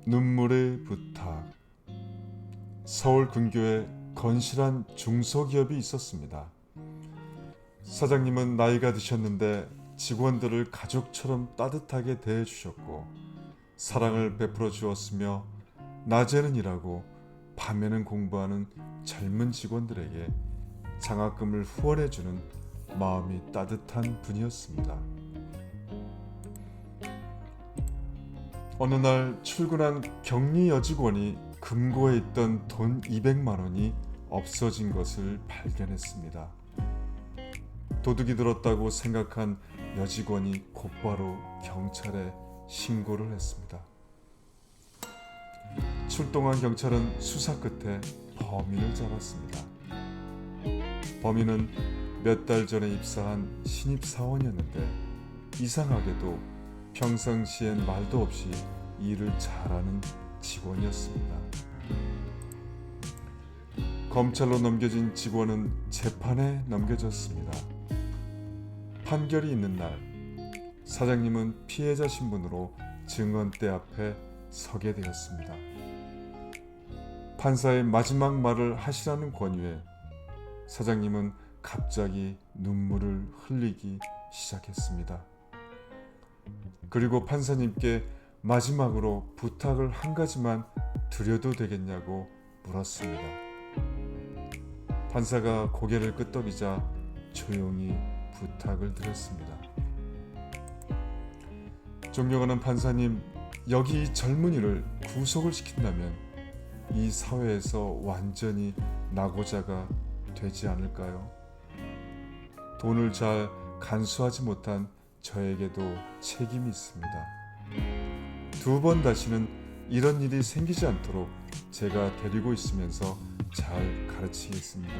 눈물의 부탁. 서울 근교에 건실한 중소기업이 있었습니다. 사장님은 나이가 드셨는데 직원들을 가족처럼 따뜻하게 대해주셨고 사랑을 베풀어 주었으며 낮에는 일하고 밤에는 공부하는 젊은 직원들에게 장학금을 후원해주는 마음이 따뜻한 분이었습니다. 어느 날 출근한 격리 여직원이 금고에 있던 돈 200만 원이 없어진 것을 발견했습니다. 도둑이 들었다고 생각한 여직원이 곧바로 경찰에 신고를 했습니다. 출동한 경찰은 수사 끝에 범인을 잡았습니다. 범인은 몇 달 전에 입사한 신입사원이었는데 이상하게도 평상시엔 말도 없이 일을 잘하는 직원이었습니다. 검찰로 넘겨진 직원은 재판에 넘겨졌습니다. 판결이 있는 날, 사장님은 피해자 신분으로 증언대 앞에 서게 되었습니다. 판사의 마지막 말을 하시라는 권유에 사장님은 갑자기 눈물을 흘리기 시작했습니다. 그리고 판사님께 마지막으로 부탁을 한 가지만 드려도 되겠냐고 물었습니다. 판사가 고개를 끄덕이자 조용히 부탁을 드렸습니다. 존경하는 판사님, 여기 이 젊은이를 구속을 시킨다면 이 사회에서 완전히 낙오자가 되지 않을까요? 돈을 잘 간수하지 못한 저에게도 책임이 있습니다. 두 번 다시는 이런 일이 생기지 않도록 제가 데리고 있으면서 잘 가르치겠습니다.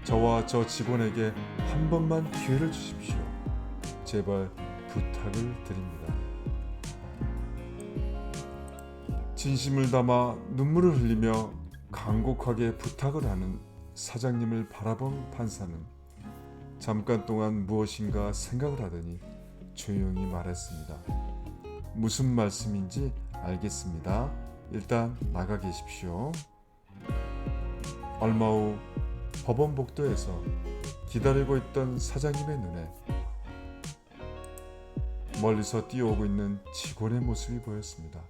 저와 저 직원에게 한 번만 기회를 주십시오. 제발 부탁을 드립니다. 진심을 담아 눈물을 흘리며 간곡하게 부탁을 하는 사장님을 바라본 판사는 잠깐 동안 무엇인가 생각을 하더니 조용히 말했습니다. 무슨 말씀인지 알겠습니다. 일단 나가 계십시오. 얼마 후 법원 복도에서 기다리고 있던 사장님의 눈에 멀리서 뛰어오고 있는 직원의 모습이 보였습니다.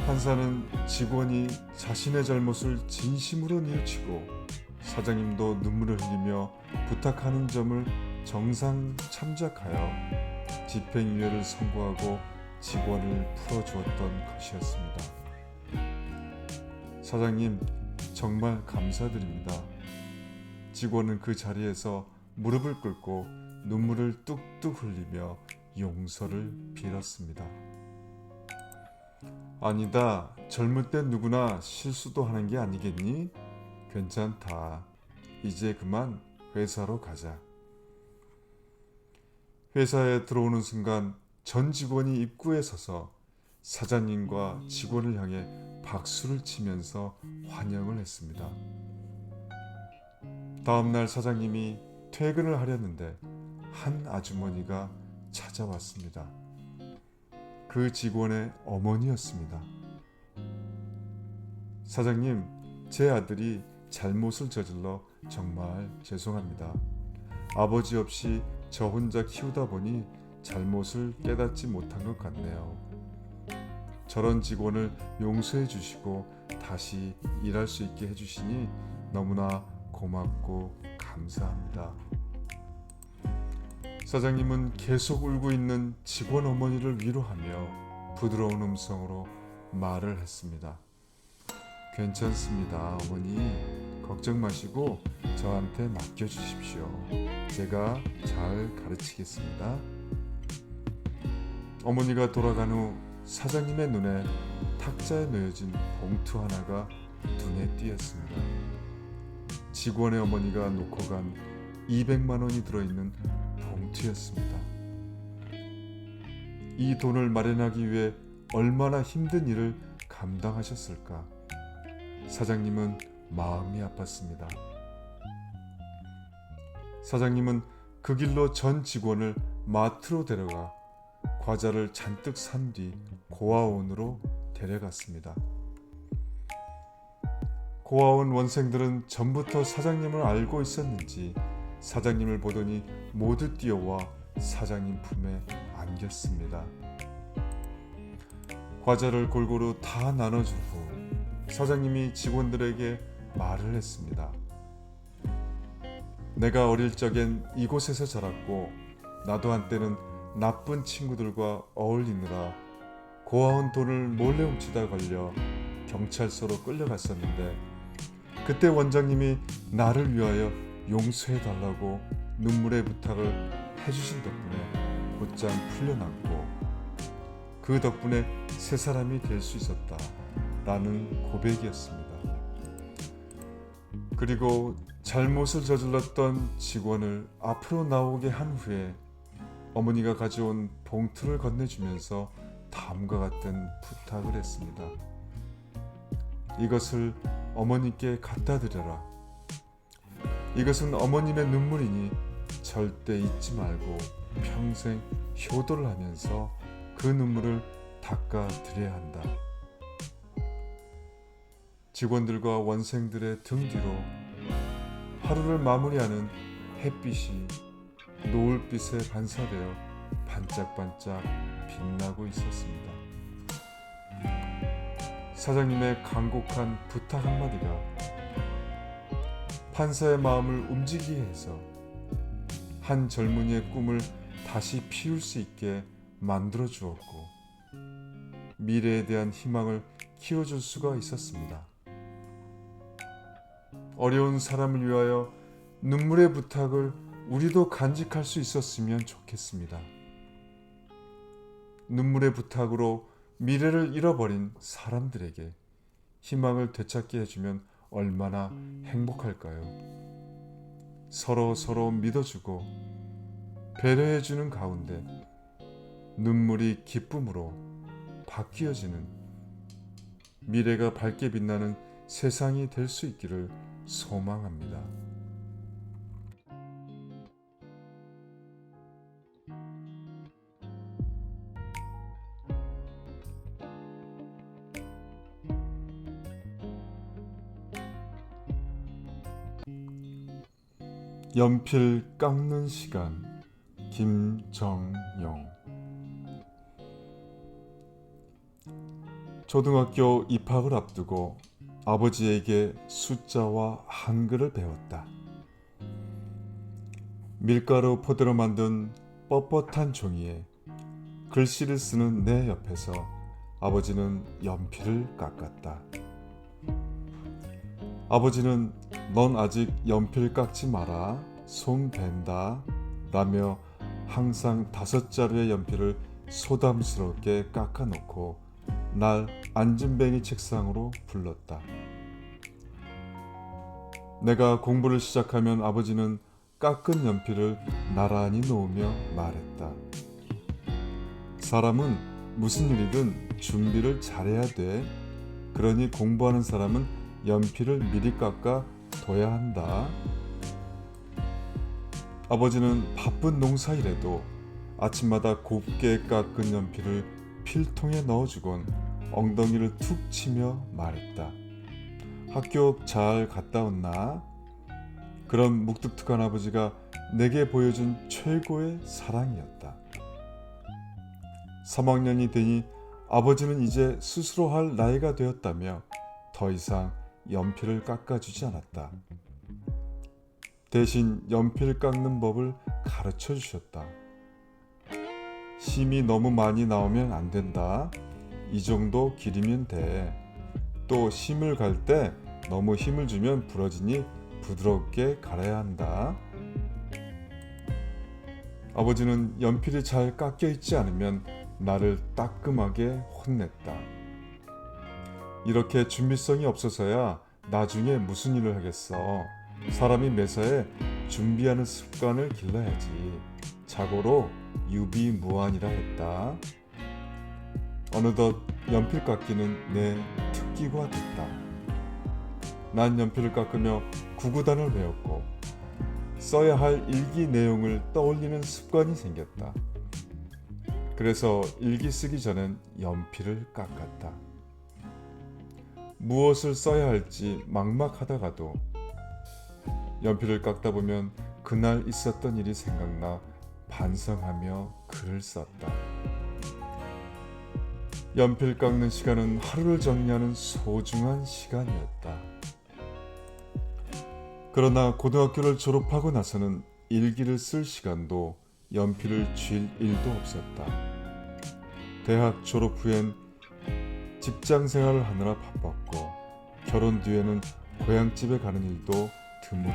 판사는 직원이 자신의 잘못을 진심으로 뉘우치고 사장님도 눈물을 흘리며 부탁하는 점을 정상 참작하여 집행유예를 선고하고 직원을 풀어주었던 것이었습니다. 사장님, 정말 감사드립니다. 직원은 그 자리에서 무릎을 꿇고 눈물을 뚝뚝 흘리며 용서를 빌었습니다. 아니다, 젊을 땐 누구나 실수도 하는 게 아니겠니? 괜찮다. 이제 그만 회사로 가자. 회사에 들어오는 순간 전 직원이 입구에 서서 사장님과 직원을 향해 박수를 치면서 환영을 했습니다. 다음날 사장님이 퇴근을 하려는데 한 아주머니가 찾아왔습니다. 그 직원의 어머니였습니다. 사장님, 제 아들이 잘못을 저질러 정말 죄송합니다. 아버지 없이 저 혼자 키우다 보니 잘못을 깨닫지 못한 것 같네요. 저런 직원을 용서해 주시고 다시 일할 수 있게 해주시니 너무나 고맙고 감사합니다. 사장님은 계속 울고 있는 직원 어머니를 위로하며 부드러운 음성으로 말을 했습니다. 괜찮습니다, 어머니. 걱정 마시고 저한테 맡겨주십시오. 제가 잘 가르치겠습니다. 어머니가 돌아간 후 사장님의 눈에 탁자에 놓여진 봉투 하나가 눈에 띄었습니다. 직원의 어머니가 놓고 간 200만 원이 들어있는 봉투였습니다. 이 돈을 마련하기 위해 얼마나 힘든 일을 감당하셨을까? 사장님은 마음이 아팠습니다. 사장님은 그 길로 전 직원을 마트로 데려가 과자를 잔뜩 산 뒤 고아원으로 데려갔습니다. 고아원 원생들은 전부터 사장님을 알고 있었는지 사장님을 보더니 모두 뛰어와 사장님 품에 안겼습니다. 과자를 골고루 다 나눠준 후 사장님이 직원들에게 말을 했습니다. 내가 어릴 적엔 이곳에서 자랐고 나도 한때는 나쁜 친구들과 어울리느라 고아원 돈을 몰래 훔치다 걸려 경찰서로 끌려갔었는데 그때 원장님이 나를 위하여 용서해달라고 눈물의 부탁을 해주신 덕분에 곧장 풀려났고 그 덕분에 새 사람이 될 수 있었다 라는 고백이었습니다. 그리고 잘못을 저질렀던 직원을 앞으로 나오게 한 후에 어머니가 가져온 봉투를 건네주면서 다음과 같은 부탁을 했습니다. 이것을 어머니께 갖다 드려라. 이것은 어머님의 눈물이니 절대 잊지 말고 평생 효도를 하면서 그 눈물을 닦아 드려야 한다. 직원들과 원생들의 등 뒤로 하루를 마무리하는 햇빛이 노을빛에 반사되어 반짝반짝 빛나고 있었습니다. 사장님의 간곡한 부탁 한마디가 판사의 마음을 움직이게 해서 한 젊은이의 꿈을 다시 피울 수 있게 만들어 주었고 미래에 대한 희망을 키워줄 수가 있었습니다. 어려운 사람을 위하여 눈물의 부탁을 우리도 간직할 수 있었으면 좋겠습니다. 눈물의 부탁으로 미래를 잃어버린 사람들에게 희망을 되찾게 해주면 얼마나 행복할까요? 서로 믿어주고 배려해주는 가운데 눈물이 기쁨으로 바뀌어지는 미래가 밝게 빛나는 세상이 될 수 있기를 소망합니다. 연필 깎는 시간. 김정용. 초등학교 입학을 앞두고 아버지에게 숫자와 한글을 배웠다. 밀가루 포대로 만든 뻣뻣한 종이에 글씨를 쓰는 내 옆에서 아버지는 연필을 깎았다. 아버지는 넌 아직 연필 깎지 마라, 손 벤다 라며 항상 5자루의 연필을 소담스럽게 깎아놓고 날 앉은뱅이 책상으로 불렀다. 내가 공부를 시작하면 아버지는 깎은 연필을 나란히 놓으며 말했다. 사람은 무슨 일이든 준비를 잘해야 돼. 그러니 공부하는 사람은 연필을 미리 깎아 둬야 한다. 아버지는 바쁜 농사일에도 아침마다 곱게 깎은 연필을 필통에 넣어주곤 엉덩이를 툭 치며 말했다. 학교 잘 갔다 왔나? 그런 묵뚝뚝한 아버지가 내게 보여준 최고의 사랑이었다. 3학년이 되니 아버지는 이제 스스로 할 나이가 되었다며 더 이상 연필을 깎아주지 않았다. 대신 연필 깎는 법을 가르쳐 주셨다. 심이 너무 많이 나오면 안 된다. 이 정도 길이면 돼. 또 심을 갈 때 너무 힘을 주면 부러지니 부드럽게 갈아야 한다. 아버지는 연필이 잘 깎여 있지 않으면 나를 따끔하게 혼냈다. 이렇게 준비성이 없어서야 나중에 무슨 일을 하겠어. 사람이 매사에 준비하는 습관을 길러야지. 자고로 유비무환이라 했다. 어느덧 연필 깎기는 내 특기가 됐다. 난 연필을 깎으며 구구단을 외웠고 써야 할 일기 내용을 떠올리는 습관이 생겼다. 그래서 일기 쓰기 전엔 연필을 깎았다. 무엇을 써야 할지 막막하다가도 연필을 깎다 보면 그날 있었던 일이 생각나 반성하며 글을 썼다. 연필 깎는 시간은 하루를 정리하는 소중한 시간이었다. 그러나 고등학교를 졸업하고 나서는 일기를 쓸 시간도 연필을 쥘 일도 없었다. 대학 졸업 후엔 직장 생활을 하느라 바빴고 결혼 뒤에는 고향집에 가는 일도 드물어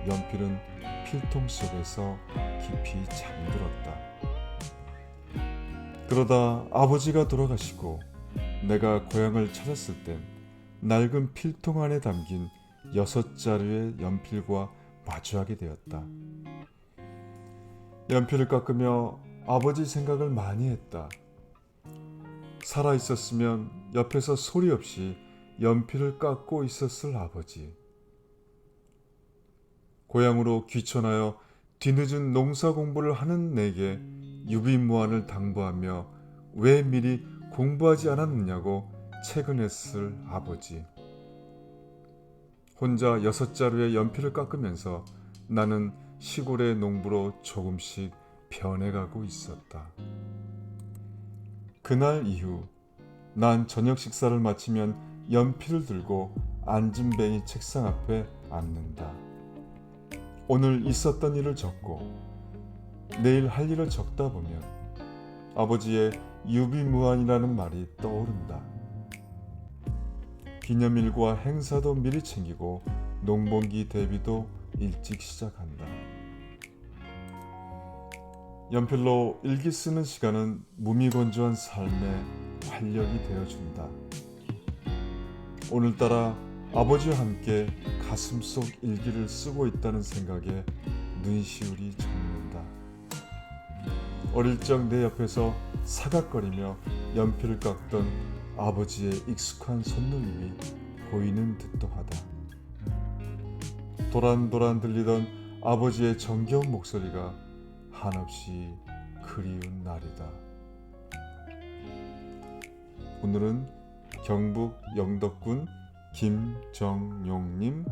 연필은 필통 속에서 깊이 잠들었다. 그러다 아버지가 돌아가시고 내가 고향을 찾았을 땐 낡은 필통 안에 담긴 6자루의 연필과 마주하게 되었다. 연필을 깎으며 아버지 생각을 많이 했다. 살아있었으면 옆에서 소리 없이 연필을 깎고 있었을 아버지. 고향으로 귀촌하여 뒤늦은 농사 공부를 하는 내게 유비무환을 당부하며 왜 미리 공부하지 않았느냐고 채근했을 아버지. 혼자 6자루의 연필을 깎으면서 나는 시골의 농부로 조금씩 변해가고 있었다. 그날 이후 난 저녁 식사를 마치면 연필을 들고 앉은뱅이 책상 앞에 앉는다. 오늘 있었던 일을 적고 내일 할 일을 적다 보면 아버지의 유비무환이라는 말이 떠오른다. 기념일과 행사도 미리 챙기고 농번기 대비도 일찍 시작한다. 연필로 일기 쓰는 시간은 무미건조한 삶의 활력이 되어준다. 오늘따라 아버지와 함께 가슴속 일기를 쓰고 있다는 생각에 눈시울이 젖는다. 어릴 적 내 옆에서 사각거리며 연필을 깎던 아버지의 익숙한 손놀림이 보이는 듯도 하다. 도란도란 들리던 아버지의 정겨운 목소리가 한없이 그리운 날이다. 오늘은 경북 영덕군 김정용님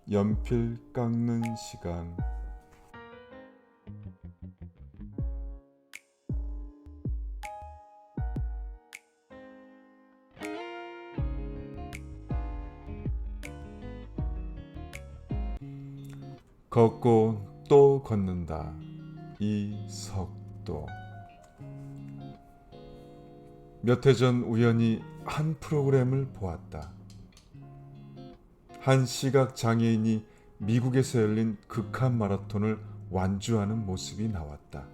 연필 깎는 시간. 걷고 또 걷는다. 이석도. 몇 해 전 우연히 한 프로그램을 보았다. 한 시각 장애인이 미국에서 열린 극한 마라톤을 완주하는 모습이 나왔다.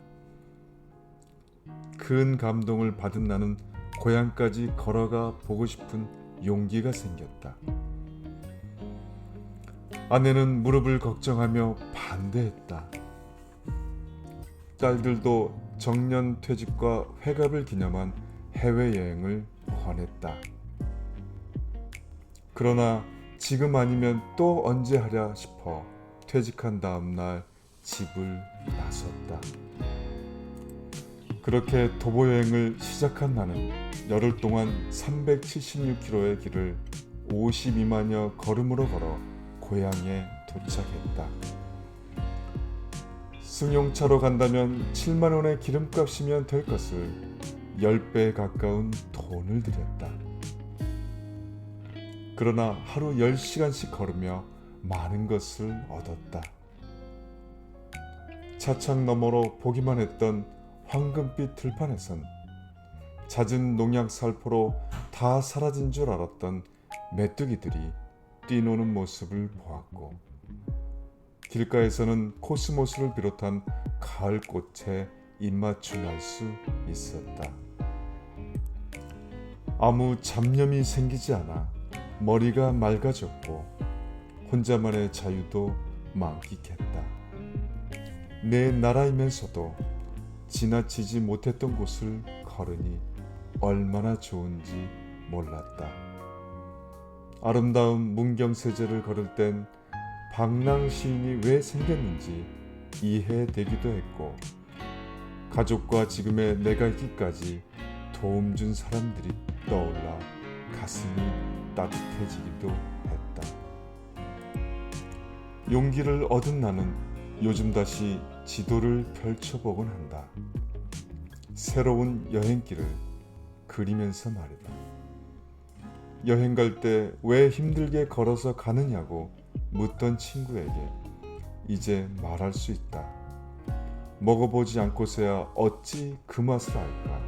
큰 감동을 받은 나는 고향까지 걸어가 보고 싶은 용기가 생겼다. 아내는 무릎을 걱정하며 반대했다. 딸들도 정년 퇴직과 회갑을 기념한 해외여행을 권했다. 그러나 지금 아니면 또 언제 하랴 싶어 퇴직한 다음 날 집을 나섰다. 그렇게 도보여행을 시작한 나는 열흘 동안 376km의 길을 52만여 걸음으로 걸어 고향에 도착했다. 승용차로 간다면 7만 원의 기름값이면 될 것을 10배 가까운 돈을 들였다. 그러나 하루 10시간씩 걸으며 많은 것을 얻었다. 차창 너머로 보기만 했던 황금빛 들판에선 잦은 농약 살포로 다 사라진 줄 알았던 메뚜기들이 뛰노는 모습을 보았고, 길가에서는 코스모스를 비롯한 가을꽃에 입맞춤 할 수 있었다. 아무 잡념이 생기지 않아 머리가 맑아졌고 혼자만의 자유도 만끽했다. 내 나라이면서도 지나치지 못했던 곳을 걸으니 얼마나 좋은지 몰랐다. 아름다운 문경세제를 걸을 땐 방랑 시인이 왜 생겼는지 이해되기도 했고, 가족과 지금의 내가 있기까지 도움 준 사람들이 떠올라 가슴이 따뜻해지기도 했다. 용기를 얻은 나는 요즘 다시 지도를 펼쳐보곤 한다. 새로운 여행길을 그리면서 말이다. 여행 갈 때 왜 힘들게 걸어서 가느냐고 묻던 친구에게 이제 말할 수 있다. 먹어보지 않고서야 어찌 그 맛을 알까.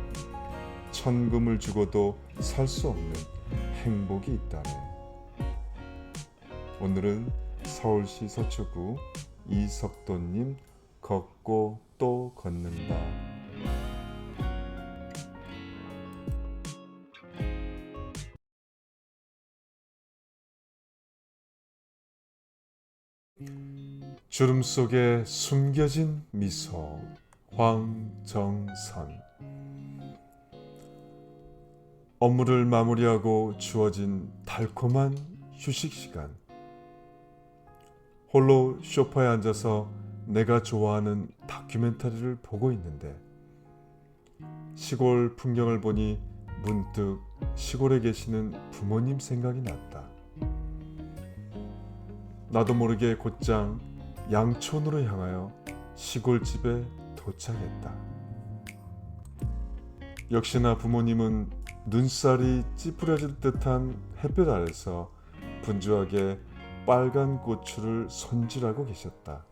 천금을 주고도 살 수 없는 행복이 있다네. 오늘은 서울시 서초구 이석도님 걷고 또 걷는다. 주름 속에 숨겨진 미소. 황정선. 업무를 마무리하고 주어진 달콤한 휴식 시간. 홀로 소파에 앉아서 내가 좋아하는 다큐멘터리를 보고 있는데 시골 풍경을 보니 문득 시골에 계시는 부모님 생각이 났다. 나도 모르게 곧장 양촌으로 향하여 시골집에 도착했다. 역시나 부모님은 눈살이 찌푸려질 듯한 햇볕 아래서 분주하게 빨간 고추를 손질하고 계셨다.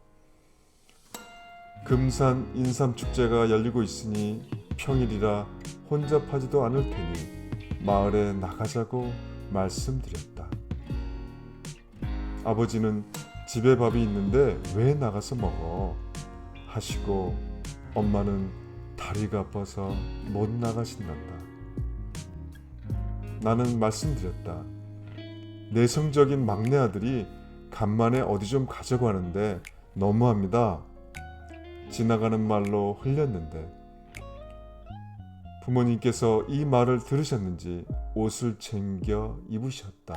금산 인삼축제가 열리고 있으니 평일이라 혼잡하지도 않을 테니 마을에 나가자고 말씀드렸다. 아버지는 집에 밥이 있는데 왜 나가서 먹어? 하시고 엄마는 다리가 아파서 못 나가신단다. 나는 말씀드렸다. 내성적인 막내 아들이 간만에 어디 좀 가자고 하는데 너무합니다. 지나가는 말로 흘렸는데 부모님께서 이 말을 들으셨는지 옷을 챙겨 입으셨다.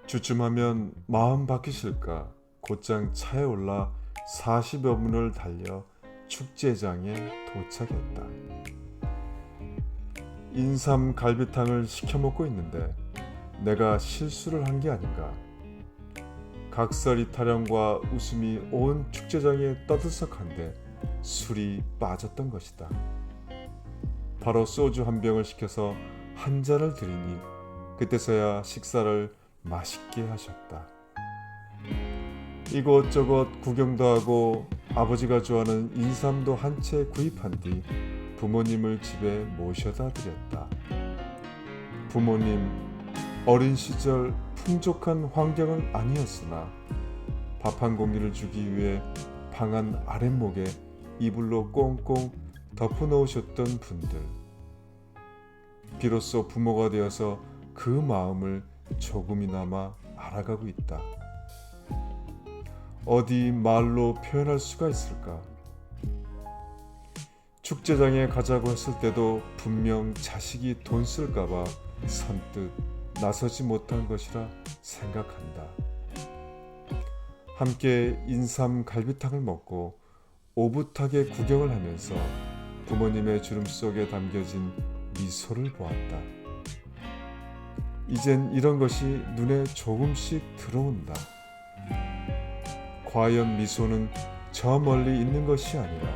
주춤하면 마음 바뀌실까 곧장 차에 올라 40여 분을 달려 축제장에 도착했다. 인삼 갈비탕을 시켜 먹고 있는데 내가 실수를 한 게 아닌가. 각설이 타령과 웃음이 온 축제장에 떠들썩한데 술이 빠졌던 것이다. 바로 소주 한 병을 시켜서 한 잔을 드리니 그때서야 식사를 맛있게 하셨다. 이곳저곳 구경도 하고 아버지가 좋아하는 인삼도 한 채 구입한 뒤 부모님을 집에 모셔다 드렸다. 부모님, 어린 시절 풍족한 환경은 아니었으나 밥 한 공기를 주기 위해 방안 아랫목에 이불로 꽁꽁 덮어놓으셨던 분들. 비로소 부모가 되어서 그 마음을 조금이나마 알아가고 있다. 어디 말로 표현할 수가 있을까? 축제장에 가자고 했을 때도 분명 자식이 돈 쓸까봐 선뜻 나서지 못한 것이라 생각한다. 함께 인삼 갈비탕을 먹고 오붓하게 구경을 하면서 부모님의 주름 속에 담겨진 미소를 보았다. 이젠 이런 것이 눈에 조금씩 들어온다. 과연 미소는 저 멀리 있는 것이 아니라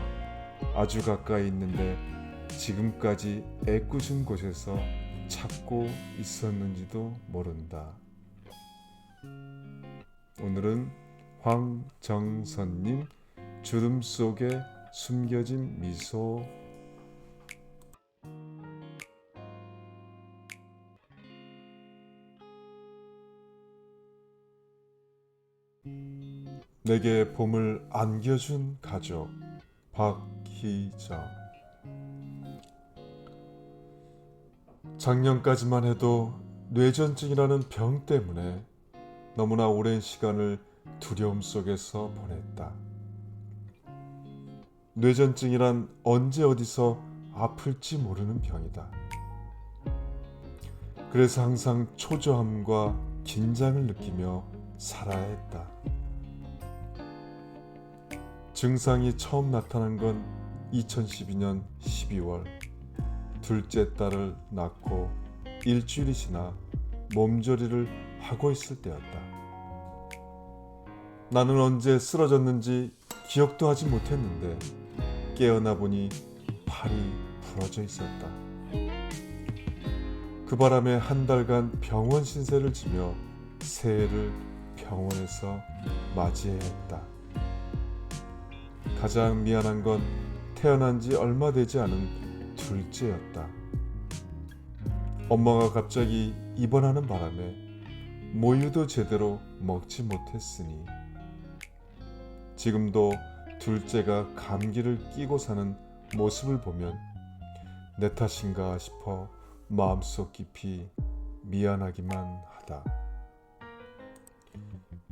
아주 가까이 있는데 지금까지 애꿎은 곳에서 찾고 있었는지도 모른다. 오늘은 황정선님 주름 속에 숨겨진 미소. 내게 봄을 안겨준 가족. 박희정. 작년까지만 해도 뇌전증이라는 병 때문에 너무나 오랜 시간을 두려움 속에서 보냈다. 뇌전증이란 언제 어디서 아플지 모르는 병이다. 그래서 항상 초조함과 긴장을 느끼며 살아야 했다. 증상이 처음 나타난 건 2012년 12월 둘째 딸을 낳고 일주일이 지나 몸조리를 하고 있을 때였다. 나는 언제 쓰러졌는지 기억도 하지 못했는데 깨어나 보니 팔이 부러져 있었다. 그 바람에 한 달간 병원 신세를 지며 새해를 병원에서 맞이해야 했다. 가장 미안한 건 태어난 지 얼마 되지 않은 둘째였다. 엄마가 갑자기 입원하는 바람에 모유도 제대로 먹지 못했으니 지금도 둘째가 감기를 끼고 사는 모습을 보면 내 탓인가 싶어 마음속 깊이 미안하기만 하다.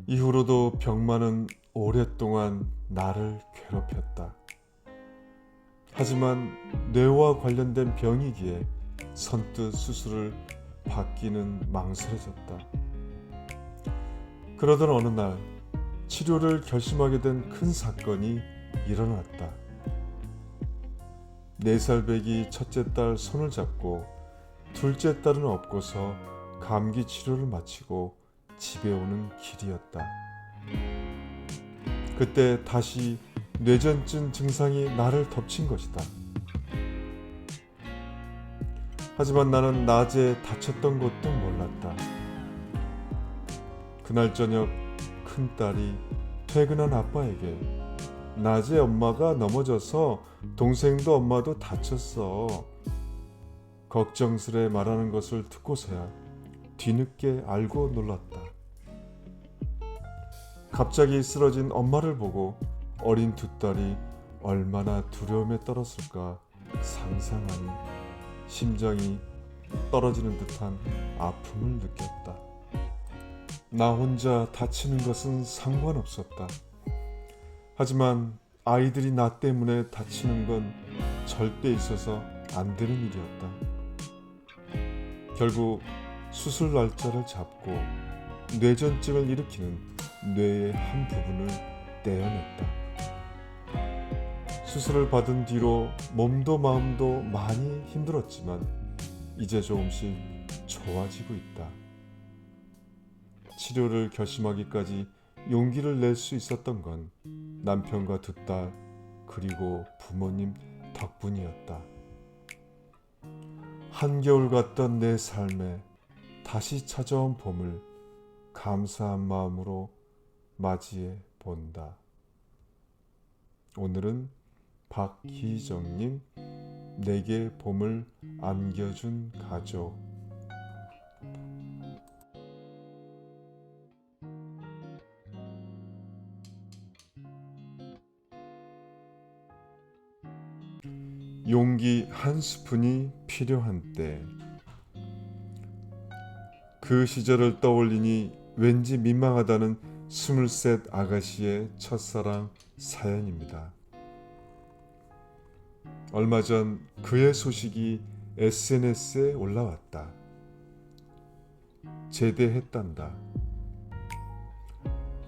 이후로도 병만은 오랫동안 나를 괴롭혔다. 하지만 뇌와 관련된 병이기에 선뜻 수술을 받기는 망설여졌다. 그러던 어느 날 치료를 결심하게 된 큰 사건이 일어났다. 4살 배기 첫째 딸 손을 잡고 둘째 딸은 업고서 감기 치료를 마치고 집에 오는 길이었다. 그때 다시 뇌전증 증상이 나를 덮친 것이다. 하지만 나는 낮에 다쳤던 것도 몰랐다. 그날 저녁 큰딸이 퇴근한 아빠에게 낮에 엄마가 넘어져서 동생도 엄마도 다쳤어. 걱정스레 말하는 것을 듣고서야 뒤늦게 알고 놀랐다. 갑자기 쓰러진 엄마를 보고 어린 두 딸이 얼마나 두려움에 떨었을까 상상하니 심장이 떨어지는 듯한 아픔을 느꼈다. 나 혼자 다치는 것은 상관없었다. 하지만 아이들이 나 때문에 다치는 건 절대 있어서 안 되는 일이었다. 결국 수술 날짜를 잡고 뇌전증을 일으키는 뇌의 한 부분을 떼어냈다. 수술을 받은 뒤로 몸도 마음도 많이 힘들었지만 이제 조금씩 좋아지고 있다. 치료를 결심하기까지 용기를 낼 수 있었던 건 남편과 두 딸 그리고 부모님 덕분이었다. 한겨울 같던 내 삶에 다시 찾아온 봄을 감사한 마음으로 맞이해 본다. 오늘은 박희정님, 내게 봄을 안겨준 가족. 용기 한 스푼이 필요한 때. 그 시절을 떠올리니 왠지 민망하다는 23 아가씨의 첫사랑 사연입니다. 얼마 전 그의 소식이 SNS에 올라왔다. 제대했단다.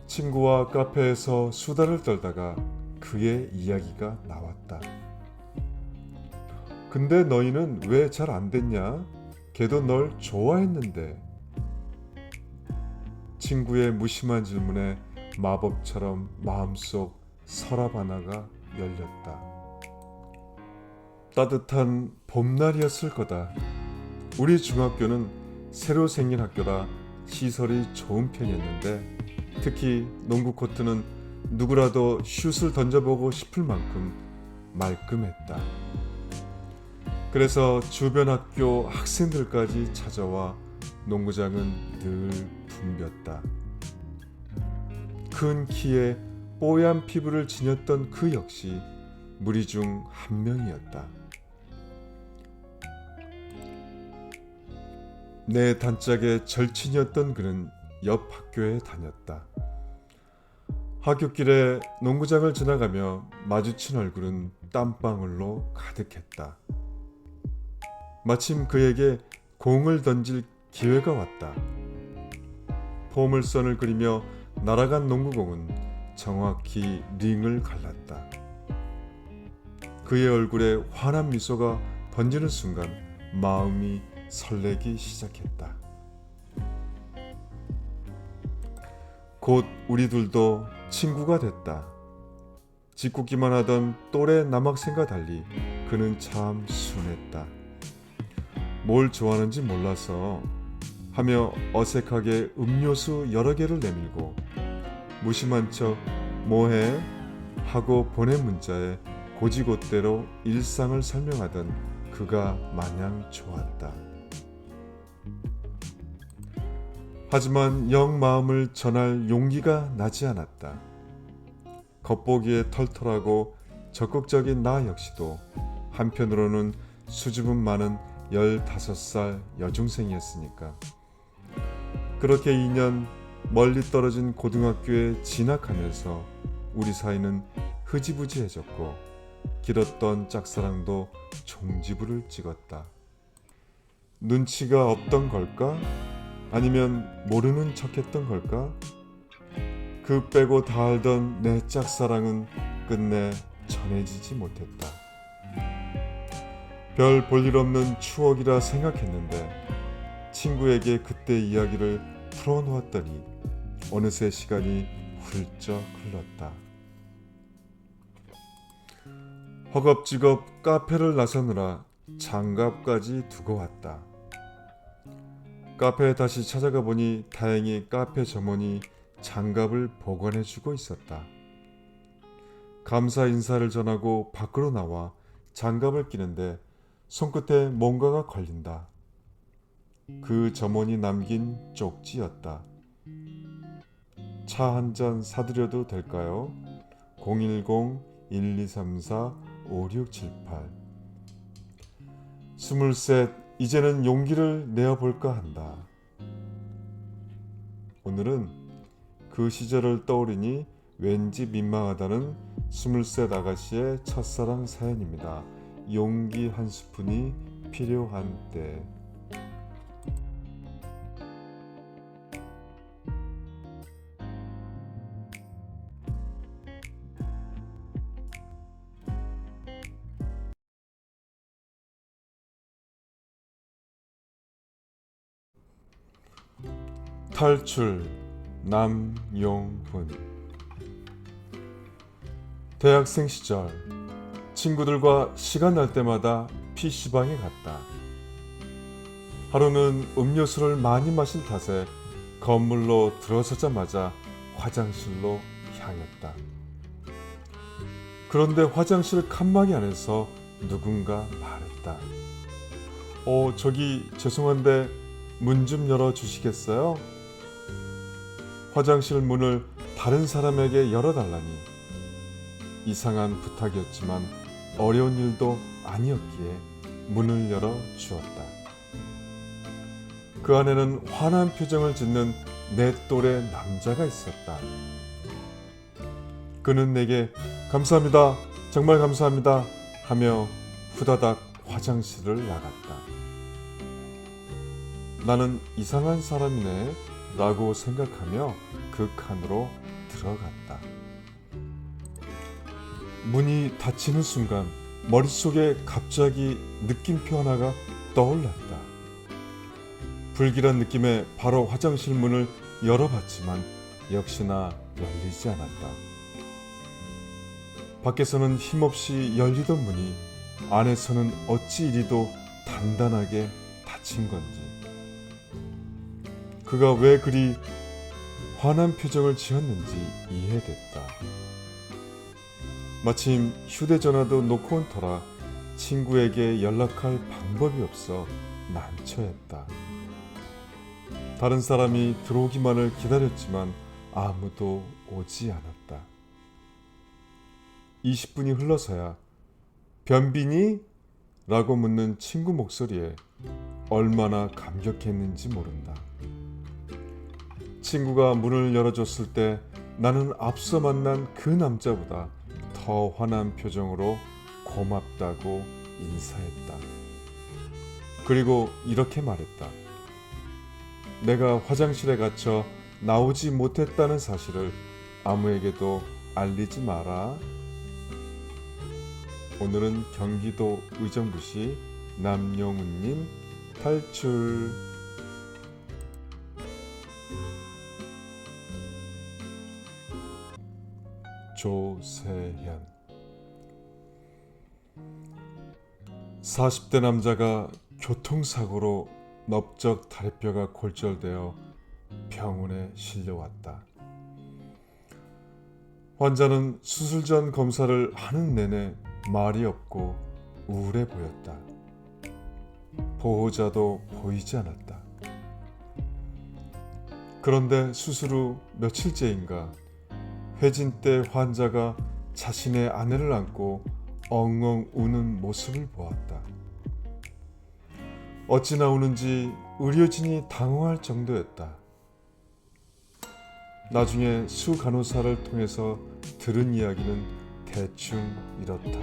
친구와 카페에서 수다를 떨다가 그의 이야기가 나왔다. 근데 너희는 왜 잘 안 됐냐? 걔도 널 좋아했는데. 친구의 무심한 질문에 마법처럼 마음속 서랍 하나가 열렸다. 따뜻한 봄날이었을 거다. 우리 중학교는 새로 생긴 학교라 시설이 좋은 편이었는데 특히 농구 코트는 누구라도 슛을 던져보고 싶을 만큼 말끔했다. 그래서 주변 학교 학생들까지 찾아와 농구장은 늘 붐볐다. 큰 키에 뽀얀 피부를 지녔던 그 역시 무리 중 한 명이었다. 내 단짝의 절친이었던 그는 옆 학교에 다녔다. 학교길에 농구장을 지나가며 마주친 얼굴은 땀방울로 가득했다. 마침 그에게 공을 던질 기회가 왔다. 포물선을 그리며 날아간 농구공은 정확히 링을 갈랐다. 그의 얼굴에 환한 미소가 번지는 순간 마음이 설레기 시작했다. 곧 우리 둘도 친구가 됐다. 짓궂기만 하던 또래 남학생과 달리 그는 참 순했다. 뭘 좋아하는지 몰라서 하며 어색하게 음료수 여러 개를 내밀고 무심한 척 뭐해? 하고 보낸 문자에 고지곳대로 일상을 설명하던 그가 마냥 좋았다. 하지만 영 마음을 전할 용기가 나지 않았다. 겉보기에 털털하고 적극적인 나 역시도 한편으로는 수줍음 많은 15살 여중생이었으니까. 그렇게 2년 멀리 떨어진 고등학교에 진학하면서 우리 사이는 흐지부지해졌고 길었던 짝사랑도 종지부를 찍었다. 눈치가 없던 걸까? 아니면 모르는 척했던 걸까? 그 빼고 다 알던 내 짝사랑은 끝내 전해지지 못했다. 별 볼일 없는 추억이라 생각했는데 친구에게 그때 이야기를 풀어놓았더니 어느새 시간이 훌쩍 흘렀다. 허겁지겁 카페를 나서느라 장갑까지 두고 왔다. 카페에 다시 찾아가 보니 다행히 카페 점원이 장갑을 보관해주고 있었다. 감사 인사를 전하고 밖으로 나와 장갑을 끼는데 손끝에 뭔가가 걸린다. 그 점원이 남긴 쪽지였다. 차 한 잔 사드려도 될까요? 010-1234-5678 23 이제는 용기를 내어볼까 한다. 오늘은 그 시절을 떠오르니 왠지 민망하다는 23 아가씨의 첫사랑 사연입니다. 용기 한 스푼이 필요한 때. 탈출 남용훈. 대학생 시절 친구들과 시간 날 때마다 PC방에 갔다. 하루는 음료수를 많이 마신 탓에 건물로 들어서자마자 화장실로 향했다. 그런데 화장실 칸막이 안에서 누군가 말했다. 저기 죄송한데 문 좀 열어주시겠어요? 화장실 문을 다른 사람에게 열어달라니. 이상한 부탁이었지만 어려운 일도 아니었기에 문을 열어 주었다. 그 안에는 환한 표정을 짓는 내 또래 남자가 있었다. 그는 내게 감사합니다, 정말 감사합니다 하며 후다닥 화장실을 나갔다. 나는 이상한 사람이네 라고 생각하며 그 칸으로 들어갔다. 문이 닫히는 순간 머릿속에 갑자기 느낌표 하나가 떠올랐다. 불길한 느낌에 바로 화장실 문을 열어봤지만 역시나 열리지 않았다. 밖에서는 힘없이 열리던 문이 안에서는 어찌 이리도 단단하게 닫힌 건지. 그가 왜 그리 환한 표정을 지었는지 이해됐다. 마침 휴대전화도 놓고 온 터라 친구에게 연락할 방법이 없어 난처했다. 다른 사람이 들어오기만을 기다렸지만 아무도 오지 않았다. 20분이 흘러서야 변비니? 라고 묻는 친구 목소리에 얼마나 감격했는지 모른다. 친구가 문을 열어줬을 때 나는 앞서 만난 그 남자보다 더 환한 표정으로 고맙다고 인사했다. 그리고 이렇게 말했다. 내가 화장실에 갇혀 나오지 못했다는 사실을 아무에게도 알리지 마라. 오늘은 경기도 의정부시 남용훈님 탈출. 조세현. 40대 남자가 교통사고로 넓적 다리뼈가 골절되어 병원에 실려왔다. 환자는 수술 전 검사를 하는 내내 말이 없고 우울해 보였다. 보호자도 보이지 않았다. 그런데 수술 후 며칠째인가 회진 때 환자가 자신의 아내를 안고 엉엉 우는 모습을 보았다. 어찌나 우는지 의료진이 당황할 정도였다. 나중에 수 간호사를 통해서 들은 이야기는 대충 이렇다.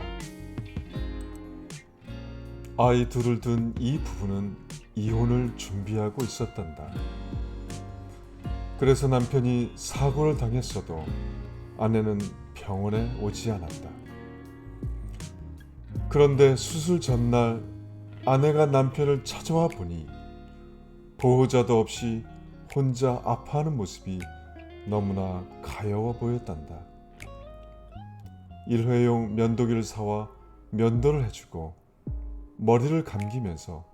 아이 둘을 둔 이 부부는 이혼을 준비하고 있었단다. 그래서 남편이 사고를 당했어도 아내는 병원에 오지 않았다. 그런데 수술 전날 아내가 남편을 찾아와 보니 보호자도 없이 혼자 아파하는 모습이 너무나 가여워 보였단다. 일회용 면도기를 사와 면도를 해주고 머리를 감기면서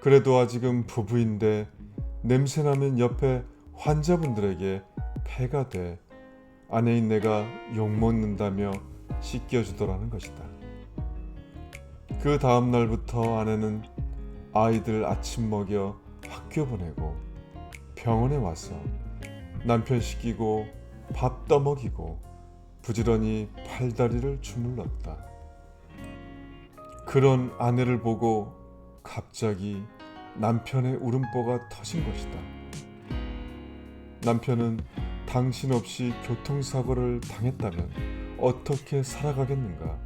그래도 아직은 부부인데 냄새나면 옆에 환자분들에게 폐가 돼 아내인 내가 욕먹는다며 씻겨주더라는 것이다. 그 다음 날부터 아내는 아이들 아침 먹여 학교 보내고 병원에 와서 남편 씻기고 밥 떠먹이고 부지런히 팔다리를 주물렀다. 그런 아내를 보고 갑자기 남편의 울음보가 터진 것이다. 남편은 당신 없이 교통사고를 당했다면 어떻게 살아가겠는가?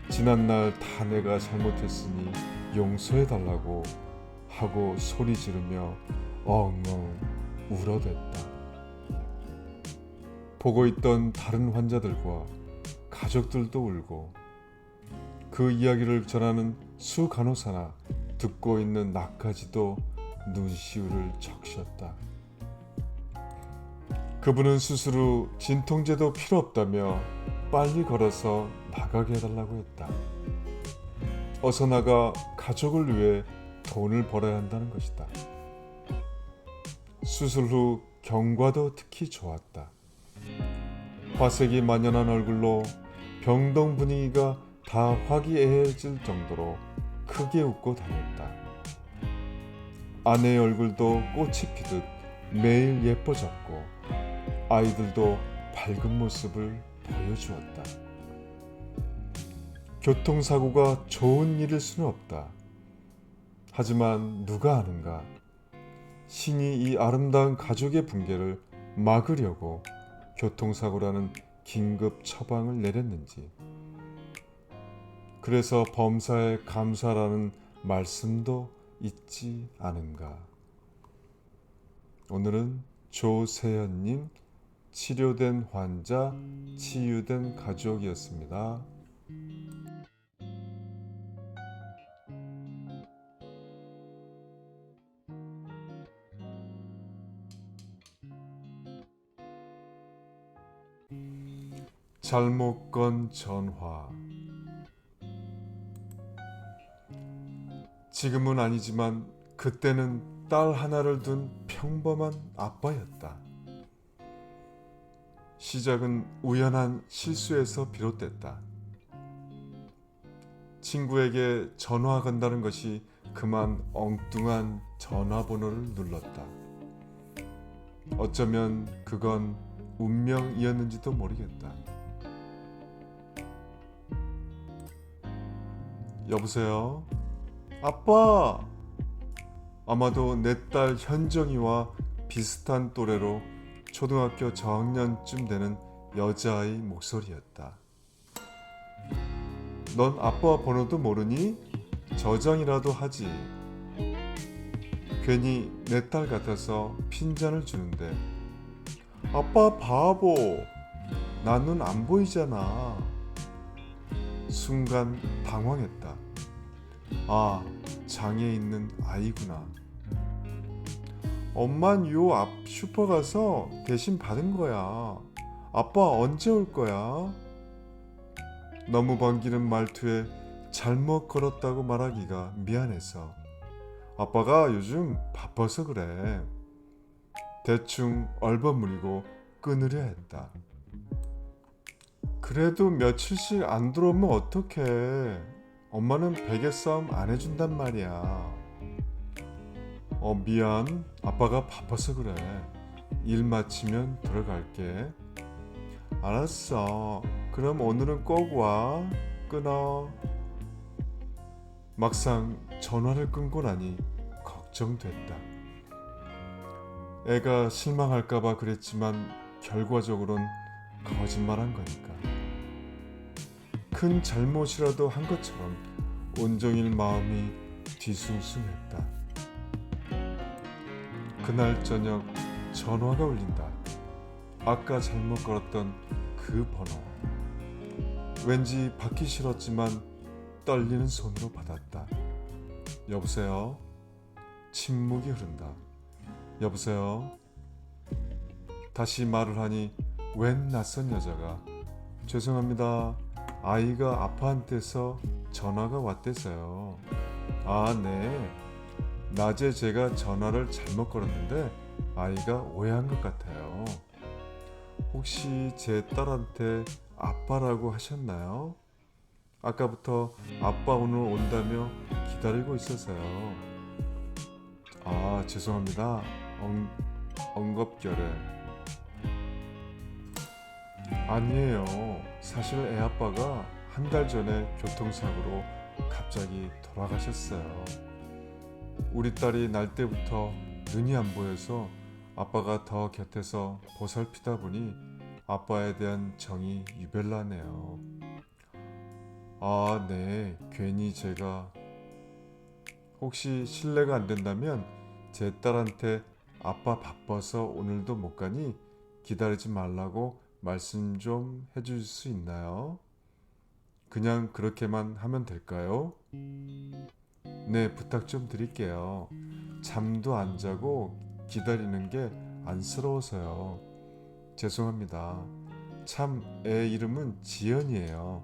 지난날 다 내가 잘못했으니 용서해달라고 하고 소리 지르며 엉엉 울어댔다. 보고 있던 다른 환자들과 가족들도 울고 그 이야기를 전하는 수 간호사나 듣고 있는 나까지도 눈시울을 적셨다. 그분은 수술 후 진통제도 필요 없다며 빨리 걸어서 나가게 해달라고 했다. 어서 나가 가족을 위해 돈을 벌어야 한다는 것이다. 수술 후 경과도 특히 좋았다. 화색이 만연한 얼굴로 병동 분위기가 다 화기애애해질 정도로 크게 웃고 다녔다. 아내의 얼굴도 꽃이 피듯 매일 예뻐졌고 아이들도 밝은 모습을 보여주었다. 교통사고가 좋은 일일 수는 없다. 하지만 누가 아는가? 신이 이 아름다운 가족의 붕괴를 막으려고 교통사고라는 긴급 처방을 내렸는지. 그래서 범사에 감사라는 말씀도 있지 않은가. 오늘은 조세현님, 치료된 환자, 치유된 가족이었습니다. 잘못 건 전화. 지금은 아니지만 그때는 딸 하나를 둔 평범한 아빠였다. 시작은 우연한 실수에서 비롯됐다. 친구에게 전화 건다는 것이 그만 엉뚱한 전화번호를 눌렀다. 어쩌면 그건 운명이었는지도 모르겠다. 여보세요? 아빠! 아마도 내 딸 현정이와 비슷한 또래로 초등학교 저학년쯤 되는 여자아이 목소리였다. 넌 아빠 번호도 모르니? 저장이라도 하지. 괜히 내 딸 같아서 핀잔을 주는데 아빠 바보, 나 눈 안 보이잖아. 순간 당황했다. 아, 장애 있는 아이구나. 엄만 요 앞 슈퍼 가서 대신 받은 거야. 아빠 언제 올 거야? 너무 반기는 말투에 잘못 걸었다고 말하기가 미안해서 아빠가 요즘 바빠서 그래. 대충 얼버무리고 끊으려 했다. 그래도 며칠씩 안 들어오면 어떡해. 엄마는 베개 싸움 안 해준단 말이야. 미안. 아빠가 바빠서 그래. 일 마치면 들어갈게. 알았어. 그럼 오늘은 꼭 와. 끊어. 막상 전화를 끊고 나니 걱정됐다. 애가 실망할까봐 그랬지만 결과적으로는 거짓말한 거니까. 큰 잘못이라도 한 것처럼 온종일 마음이 뒤숭숭했다. 그날 저녁 전화가 울린다. 아까 잘못 걸었던 그 번호. 왠지 받기 싫었지만 떨리는 손으로 받았다. 여보세요? 침묵이 흐른다. 여보세요? 다시 말을 하니 웬 낯선 여자가 죄송합니다. 아이가 아파한테서 전화가 왔대서요. 아, 네. 낮에 제가 전화를 잘못 걸었는데 아이가 오해한 것 같아요. 혹시 제 딸한테 아빠라고 하셨나요? 아까부터 아빠 오늘 온다며 기다리고 있어서요. 아, 죄송합니다. 엉겁결에. 아니에요. 사실 애 아빠가 한 달 전에 교통사고로 갑자기 돌아가셨어요. 우리 딸이 날 때부터 눈이 안 보여서 아빠가 더 곁에서 보살피다 보니 아빠에 대한 정이 유별나네요. 아, 네. 괜히 제가 혹시 실례가 안 된다면 제 딸한테 아빠 바빠서 오늘도 못 가니 기다리지 말라고 말씀 좀 해줄 수 있나요? 그냥 그렇게만 하면 될까요? 네, 부탁 좀 드릴게요. 잠도 안 자고 기다리는 게 안쓰러워서요. 죄송합니다. 참, 애 이름은 지연이에요.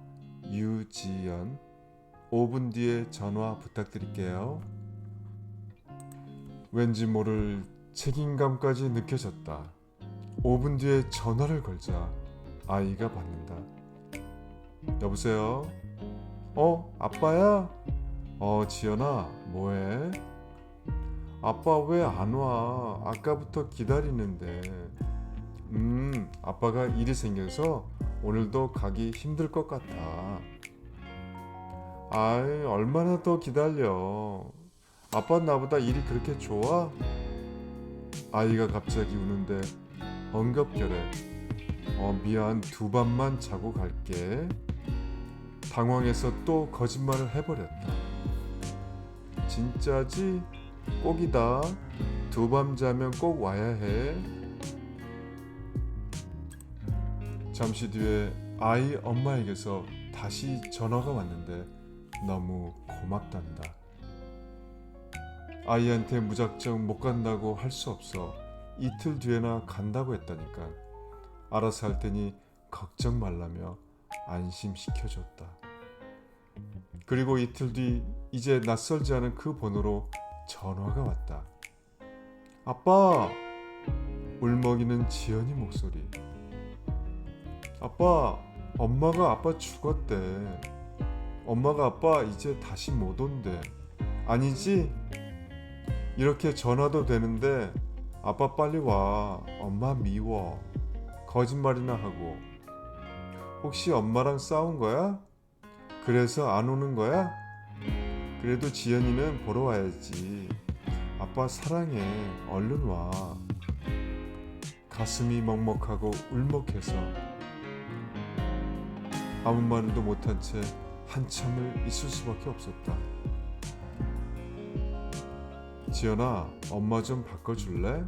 유지연. 5분 뒤에 전화 부탁드릴게요. 왠지 모를 책임감까지 느껴졌다. 5분 뒤에 전화를 걸자 아이가 받는다. 여보세요? 아빠야? 지연아, 뭐해? 아빠 왜 안 와? 아까부터 기다리는데. 아빠가 일이 생겨서 오늘도 가기 힘들 것 같아. 아이, 얼마나 더 기다려. 아빠 나보다 일이 그렇게 좋아? 아이가 갑자기 우는데 엉겁결에 미안, 2밤만 자고 갈게. 당황해서 또 거짓말을 해버렸다. 진짜지? 꼭이다. 2밤 자면 꼭 와야 해. 잠시 뒤에 아이 엄마에게서 다시 전화가 왔는데 너무 고맙단다. 아이한테 무작정 못 간다고 할 수 없어 이틀 뒤에나 간다고 했다니까. 알아서 할 테니 걱정 말라며 안심시켜줬다. 그리고 이틀 뒤 이제 낯설지 않은 그 번호로 전화가 왔다. 아빠! 울먹이는 지연이 목소리. 아빠, 엄마가 아빠 죽었대. 엄마가 아빠 이제 다시 못 온대. 아니지? 이렇게 전화도 되는데 아빠 빨리 와. 엄마 미워. 거짓말이나 하고. 혹시 엄마랑 싸운 거야? 그래서 안 오는 거야? 그래도 지연이는 보러 와야지. 아빠 사랑해. 얼른 와. 가슴이 먹먹하고 울먹해서 아무 말도 못한 채 한참을 있을 수밖에 없었다. 지연아, 엄마 좀 바꿔줄래?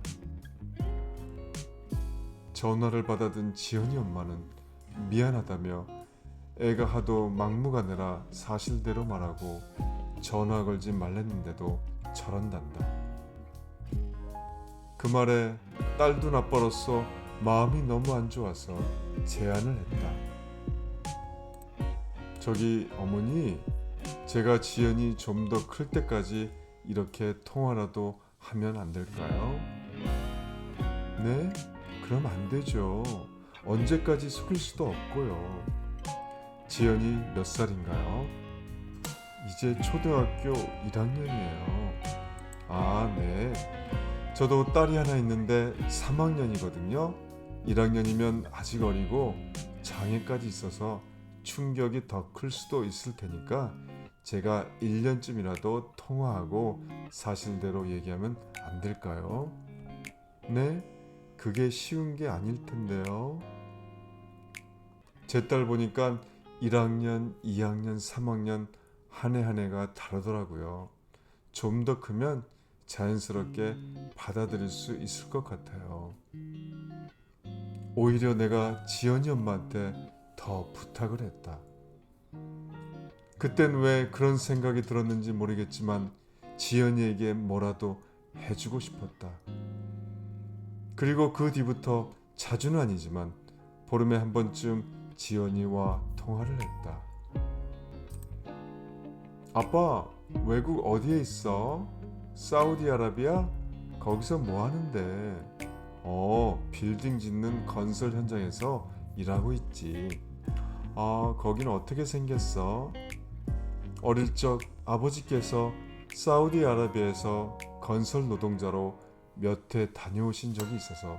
전화를 받아든 지연이 엄마는 미안하다며 애가 하도 막무가내라 사실대로 말하고 전화 걸지 말랬는데도 저런단다. 그 말에 딸도 나빠로써 마음이 너무 안 좋아서 제안을 했다. 저기 어머니, 제가 지연이 좀 더 클 때까지 이렇게 통화라도 하면 안 될까요? 네? 그럼 안 되죠. 언제까지 속일 수도 없고요. 지연이 몇 살인가요? 이제 초등학교 1학년이에요. 아, 네. 저도 딸이 하나 있는데 3학년이거든요. 1학년이면 아직 어리고 장애까지 있어서 충격이 더 클 수도 있을 테니까 제가 1년쯤이라도 통화하고 사실대로 얘기하면 안 될까요? 네? 그게 쉬운 게 아닐 텐데요. 제 딸 보니까 1학년, 2학년, 3학년 한 해 한 해가 다르더라고요. 좀 더 크면 자연스럽게 받아들일 수 있을 것 같아요. 오히려 내가 지연이 엄마한테 더 부탁을 했다. 그땐 왜 그런 생각이 들었는지 모르겠지만 지연이에게 뭐라도 해주고 싶었다. 그리고 그 뒤부터 자주는 아니지만 보름에 한 번쯤 지연이와 통화를 했다. 아빠, 외국 어디에 있어? 사우디아라비아? 거기서 뭐 하는데? 빌딩 짓는 건설 현장에서 일하고 있지. 아, 거긴 어떻게 생겼어? 어릴 적 아버지께서 사우디아라비아에서 건설 노동자로 몇 해 다녀오신 적이 있어서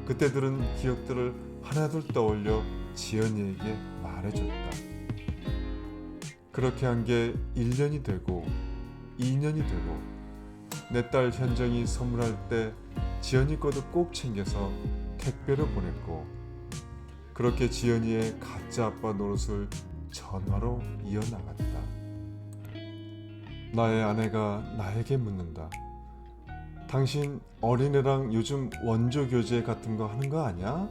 그때 들은 기억들을 하나둘 떠올려 지연이에게 말해줬다. 그렇게 한 게 1년이 되고 2년이 되고 내 딸 현정이 선물할 때 지연이 거도 꼭 챙겨서 택배로 보냈고 그렇게 지연이의 가짜 아빠 노릇을 전화로 이어나갔다. 나의 아내가 나에게 묻는다. 당신 어린애랑 요즘 원조 교제 같은 거 하는 거 아냐?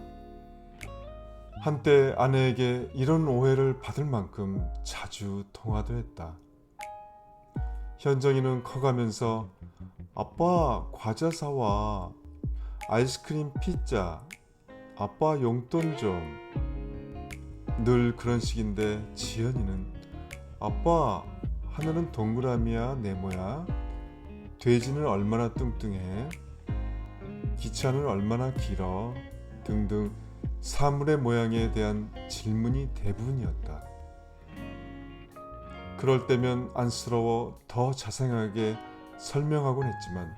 한때 아내에게 이런 오해를 받을 만큼 자주 통화도 했다. 현정이는 커가면서 아빠 과자 사와, 아이스크림 피자, 아빠 용돈 좀. 늘 그런 식인데 지연이는 아빠 하늘은 동그라미야 네모야? 돼지는 얼마나 뚱뚱해? 기차는 얼마나 길어? 등등 사물의 모양에 대한 질문이 대부분이었다. 그럴 때면 안쓰러워 더 자세하게 설명하곤 했지만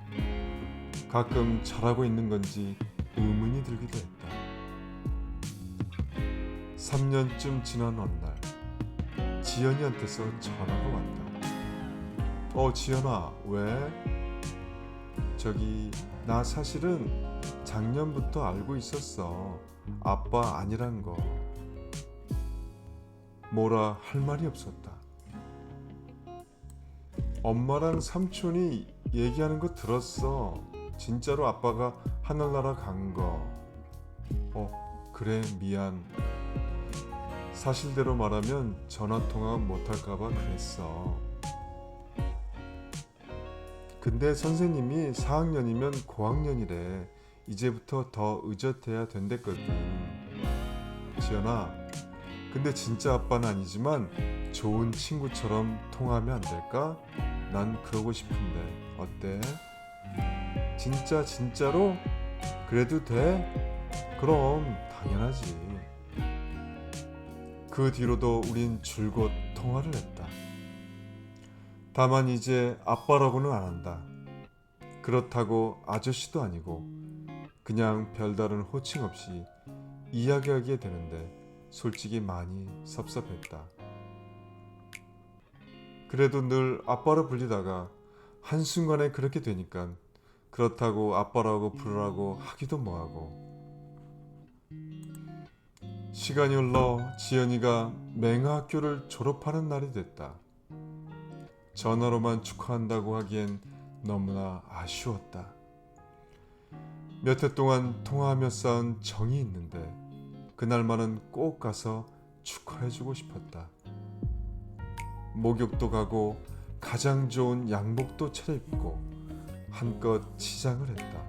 가끔 잘하고 있는 건지 의문이 들기도 했다. 3년쯤 지난 어느 날 지연이한테서 전화가 왔다. 지연아, 왜? 저기 나 사실은 작년부터 알고 있었어. 아빠 아니란 거. 뭐라 할 말이 없었다. 엄마랑 삼촌이 얘기하는 거 들었어. 진짜로 아빠가 하늘나라 간 거. 그래, 미안. 사실대로 말하면 전화통화 못할까봐 그랬어. 근데 선생님이 4학년이면 고학년이래. 이제부터 더 의젓해야 된댔거든. 지연아, 근데 진짜 아빠는 아니지만 좋은 친구처럼 통화하면 안 될까? 난 그러고 싶은데 어때? 진짜로? 그래도 돼? 그럼 당연하지. 그 뒤로도 우린 줄곧 통화를 했다. 다만 이제 아빠라고는 안 한다. 그렇다고 아저씨도 아니고 그냥 별다른 호칭 없이 이야기하게 되는데 솔직히 많이 섭섭했다. 그래도 늘 아빠로 불리다가 한순간에 그렇게 되니까 그렇다고 아빠라고 부르라고 하기도 뭐하고. 시간이 흘러 지연이가 맹하학교를 졸업하는 날이 됐다. 전화로만 축하한다고 하기엔 너무나 아쉬웠다. 몇 해 동안 통화하며 쌓은 정이 있는데 그날만은 꼭 가서 축하해주고 싶었다. 목욕도 가고 가장 좋은 양복도 차려입고 한껏 치장을 했다.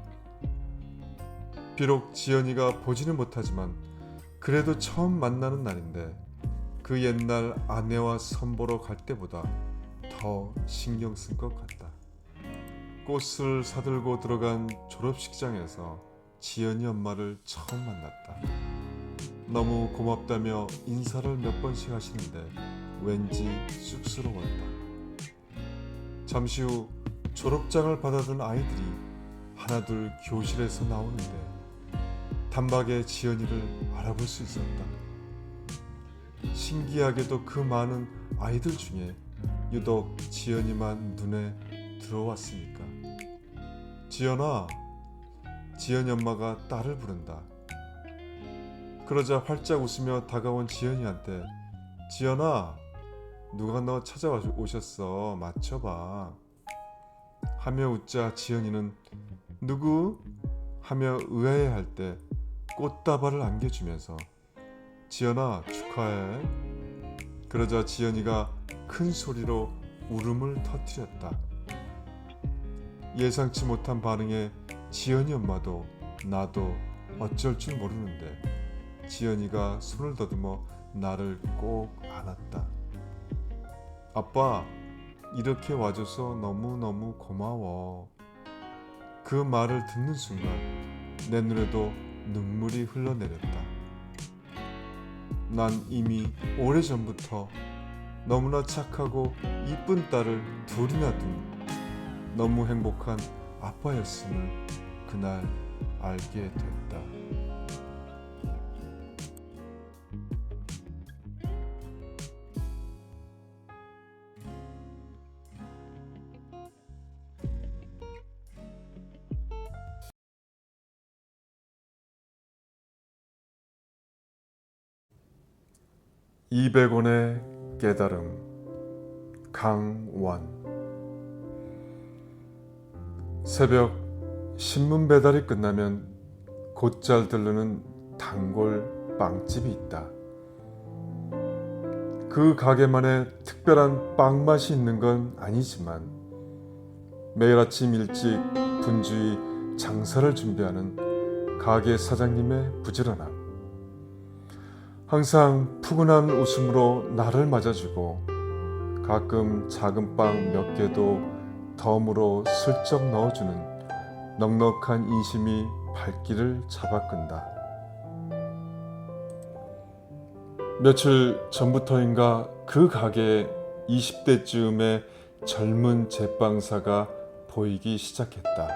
비록 지연이가 보지는 못하지만 그래도 처음 만나는 날인데 그 옛날 아내와 선보러 갈 때보다 더 신경 쓴 것 같다. 꽃을 사들고 들어간 졸업식장에서 지연이 엄마를 처음 만났다. 너무 고맙다며 인사를 몇 번씩 하시는데 왠지 쑥스러웠다. 잠시 후 졸업장을 받아든 아이들이 하나둘 교실에서 나오는데 단박에 지연이를 알아볼 수 있었다. 신기하게도 그 많은 아이들 중에 유독 지연이만 눈에 들어왔으니까. 지연아, 지연이 엄마가 딸을 부른다. 그러자 활짝 웃으며 다가온 지연이한테 지연아, 누가 너 찾아오셨어? 맞춰봐. 하며 웃자 지연이는 누구? 하며 의아해할 때 꽃다발을 안겨주면서 지연아 축하해. 그러자 지연이가 큰 소리로 울음을 터뜨렸다. 예상치 못한 반응에 지연이 엄마도 나도 어쩔 줄 모르는데 지연이가 손을 더듬어 나를 꼭 안았다. 아빠, 이렇게 와줘서 너무너무 고마워. 그 말을 듣는 순간 내 눈에도 눈물이 흘러내렸다. 난 이미 오래전부터 너무나 착하고 이쁜 딸을 둘이나 둔 너무 행복한 아빠였음을 그날 알게 됐다. (200원의) 깨달음. 강원. 새벽 신문 배달이 끝나면 곧잘 들르는 단골 빵집이 있다. 그 가게만의 특별한 빵 맛이 있는 건 아니지만 매일 아침 일찍 분주히 장사를 준비하는 가게 사장님의 부지런함, 항상 푸근한 웃음으로 나를 맞아주고 가끔 작은 빵 몇 개도 덤으로 슬쩍 넣어주는 넉넉한 인심이 발길을 잡아끈다. 며칠 전부터인가 그 가게에 20대쯤의 젊은 제빵사가 보이기 시작했다.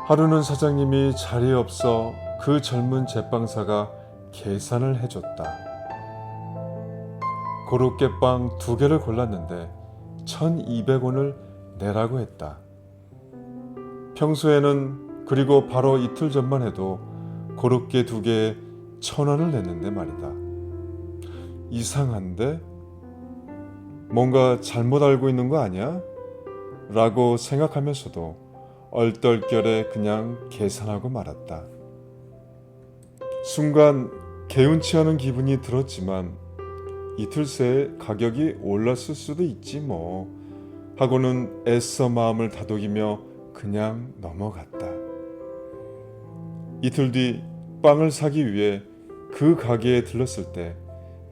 하루는 사장님이 자리에 없어 그 젊은 제빵사가 계산을 해줬다. 고로케빵 2개를 골랐는데 1,200원을 내라고 했다. 평소에는 그리고 바로 이틀 전만 해도 고로케 2개에 1,000원을 냈는데 말이다. 이상한데? 뭔가 잘못 알고 있는 거 아니야? 라고 생각하면서도 얼떨결에 그냥 계산하고 말았다. 순간 개운치 않은 기분이 들었지만 이틀 새에 가격이 올랐을 수도 있지 뭐 하고는 애써 마음을 다독이며 그냥 넘어갔다. 이틀 뒤 빵을 사기 위해 그 가게에 들렀을 때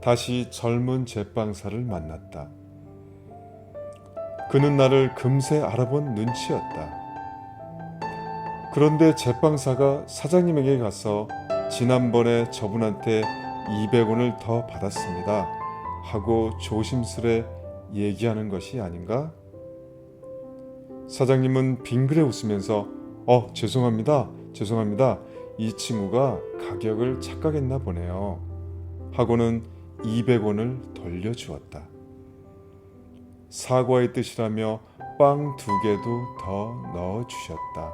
다시 젊은 제빵사를 만났다. 그는 나를 금세 알아본 눈치였다. 그런데 제빵사가 사장님에게 가서 지난번에 저분한테 200원을 더 받았습니다 하고 조심스레 얘기하는 것이 아닌가? 사장님은 빙그레 웃으면서 죄송합니다. 이 친구가 가격을 착각했나 보네요 하고는 200원을 돌려주었다. 사과의 뜻이라며 빵 2개도 더 넣어주셨다.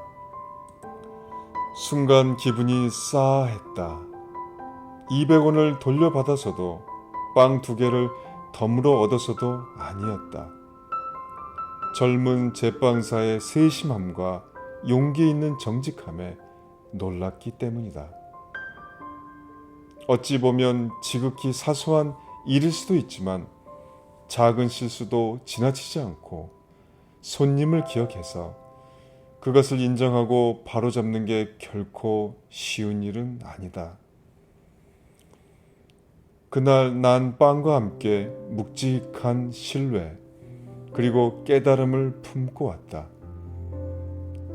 순간 기분이 싸했다. 200원을 돌려받아서도 빵 2개를 덤으로 얻어서도 아니었다. 젊은 제빵사의 세심함과 용기 있는 정직함에 놀랐기 때문이다. 어찌 보면 지극히 사소한 일일 수도 있지만 작은 실수도 지나치지 않고 손님을 기억해서 그것을 인정하고 바로잡는 게 결코 쉬운 일은 아니다. 그날 난 빵과 함께 묵직한 신뢰 그리고 깨달음을 품고 왔다.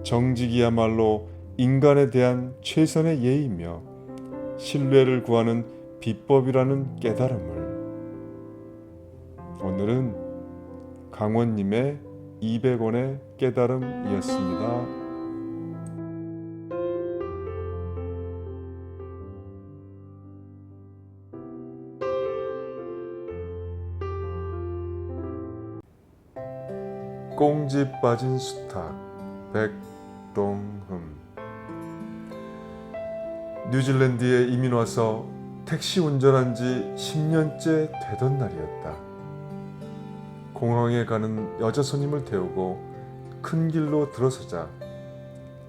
정직이야말로 인간에 대한 최선의 예의며 신뢰를 구하는 비법이라는 깨달음을. 오늘은 강원님의 200원의 깨달음이었습니다. 꽁지 빠진 수탉 백동흠. 뉴질랜드에 이민 와서 택시 운전한 지 10년째 되던 날이었다. 공항에 가는 여자 손님을 태우고 큰 길로 들어서자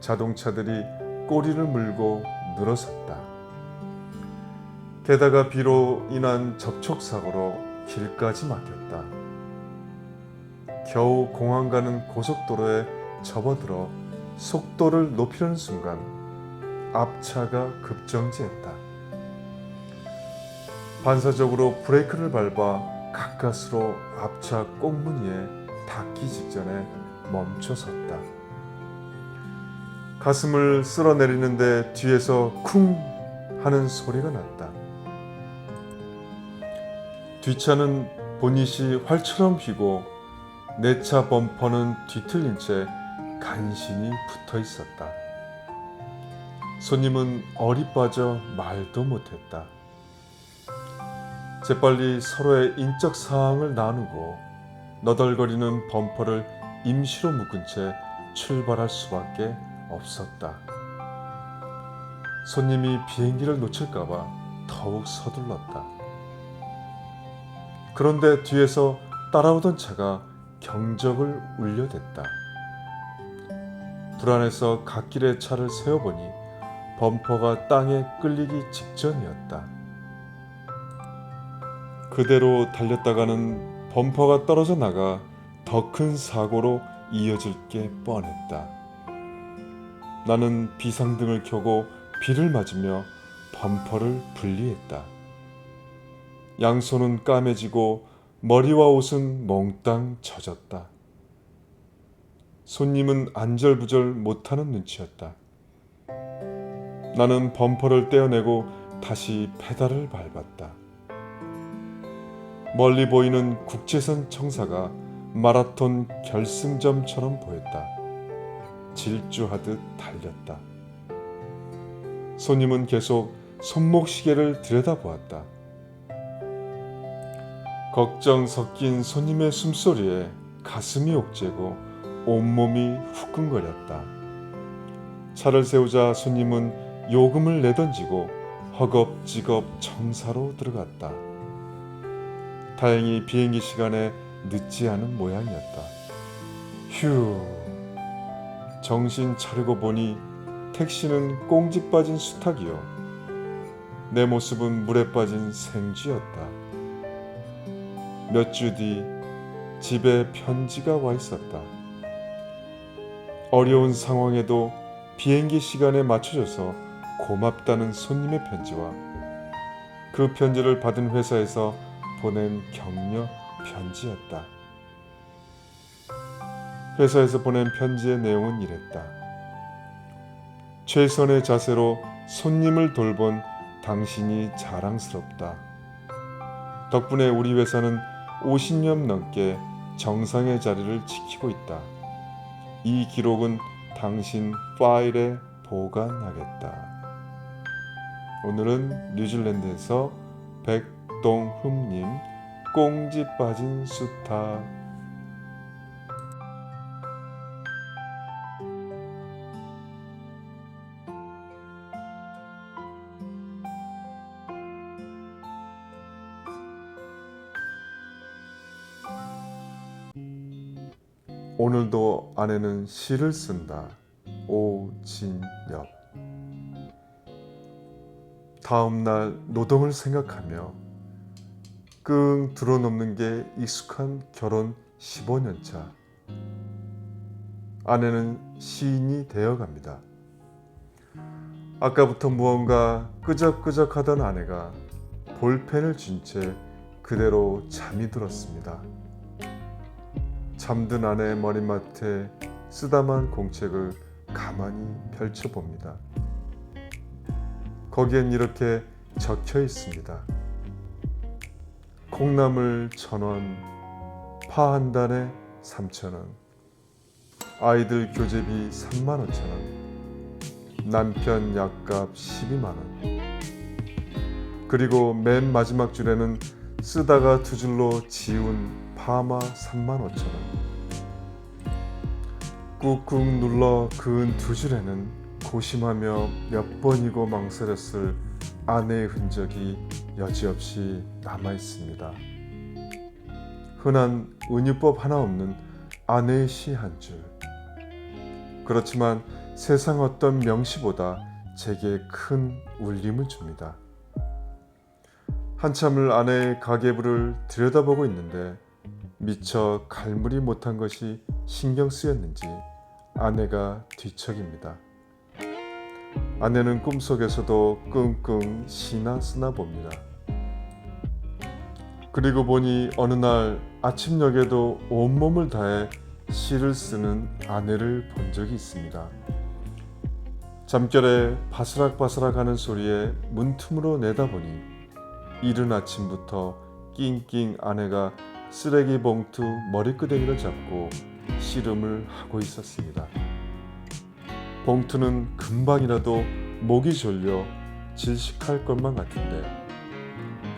자동차들이 꼬리를 물고 늘어섰다. 게다가 비로 인한 접촉사고로 길까지 막혔다. 겨우 공항 가는 고속도로에 접어들어 속도를 높이려는 순간 앞차가 급정지했다. 반사적으로 브레이크를 밟아 가까스로 앞차 꽁무니에 닿기 직전에 멈춰섰다. 가슴을 쓸어내리는데 뒤에서 쿵 하는 소리가 났다. 뒷차는 보닛이 활처럼 휘고 내 차 범퍼는 뒤틀린 채 간신히 붙어 있었다. 손님은 얼이 빠져 말도 못했다. 재빨리 서로의 인적 사항을 나누고 너덜거리는 범퍼를 임시로 묶은 채 출발할 수밖에 없었다. 손님이 비행기를 놓칠까봐 더욱 서둘렀다. 그런데 뒤에서 따라오던 차가 경적을 울려댔다. 불안해서 갓길에 차를 세워보니 범퍼가 땅에 끌리기 직전이었다. 그대로 달렸다가는 범퍼가 떨어져 나가 더 큰 사고로 이어질 게 뻔했다. 나는 비상등을 켜고 비를 맞으며 범퍼를 분리했다. 양손은 까매지고 머리와 옷은 몽땅 젖었다. 손님은 안절부절 못하는 눈치였다. 나는 범퍼를 떼어내고 다시 페달을 밟았다. 멀리 보이는 국제선 청사가 마라톤 결승점처럼 보였다. 질주하듯 달렸다. 손님은 계속 손목시계를 들여다보았다. 걱정 섞인 손님의 숨소리에 가슴이 옥죄고 온몸이 후끈거렸다. 차를 세우자 손님은 요금을 내던지고 허겁지겁 청사로 들어갔다. 다행히 비행기 시간에 늦지 않은 모양이었다. 휴, 정신 차리고 보니 택시는 꽁지 빠진 수탉이요. 내 모습은 물에 빠진 생쥐였다. 몇 주 뒤 집에 편지가 와 있었다. 어려운 상황에도 비행기 시간에 맞춰줘서 고맙다는 손님의 편지와 그 편지를 받은 회사에서 보낸 격려 편지였다. 회사에서 보낸 편지의 내용은 이랬다. 최선의 자세로 손님을 돌본 당신이 자랑스럽다. 덕분에 우리 회사는 50년 넘게 정상의 자리를 지키고 있다. 이 기록은 당신 파일에 보관하겠다. 오늘은 뉴질랜드에서 백동흠님 꽁지 빠진 수탉. 오늘도 아내는 시를 쓴다. 오진엽. 다음날 노동을 생각하며 끙 들어놓는 게 익숙한 결혼 15년 차. 아내는 시인이 되어갑니다. 아까부터 무언가 끄적끄적하던 아내가 볼펜을 쥔 채 그대로 잠이 들었습니다. 잠든 아내의 머리맡에 쓰다만 공책을 가만히 펼쳐봅니다. 거기엔 이렇게 적혀 있습니다. 콩나물 1,000원, 파 한 단에 3,000원, 아이들 교재비 35,000원, 남편 약값 12만원. 그리고 맨 마지막 줄에는 쓰다가 두 줄로 지운 파마 35,000원. 꾹꾹 눌러 그은 두 줄에는 고심하며 몇 번이고 망설였을 아내의 흔적이 여지없이 남아 있습니다. 흔한 은유법 하나 없는 아내의 시 한 줄. 그렇지만 세상 어떤 명시보다 제게 큰 울림을 줍니다. 한참을 아내의 가계부를 들여다보고 있는데 미처 갈무리 못한 것이 신경 쓰였는지 아내가 뒤척입니다. 아내는 꿈속에서도 끙끙 시나 쓰나 봅니다. 그리고 보니 어느 날 아침녘에도 온몸을 다해 시를 쓰는 아내를 본 적이 있습니다. 잠결에 바스락바스락하는 소리에 문틈으로 내다보니 이른 아침부터 낑낑 아내가 쓰레기 봉투 머리끄댕이를 잡고 씨름을 하고 있었습니다. 봉투는 금방이라도 목이 졸려 질식할 것만 같은데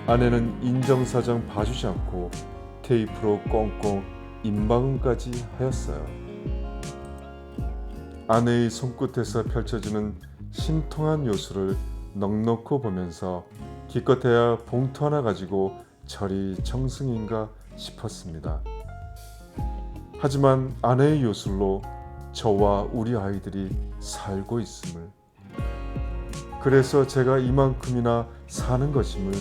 아내는 인정사정 봐주지 않고 테이프로 꽁꽁 입막음까지 하였어요. 아내의 손끝에서 펼쳐지는 심통한 요술을 넋놓고 보면서 기껏해야 봉투 하나 가지고 저리 청승인가 싶었습니다. 하지만 아내의 요술로 저와 우리 아이들이 살고 있음을, 그래서 제가 이만큼이나 사는 것임을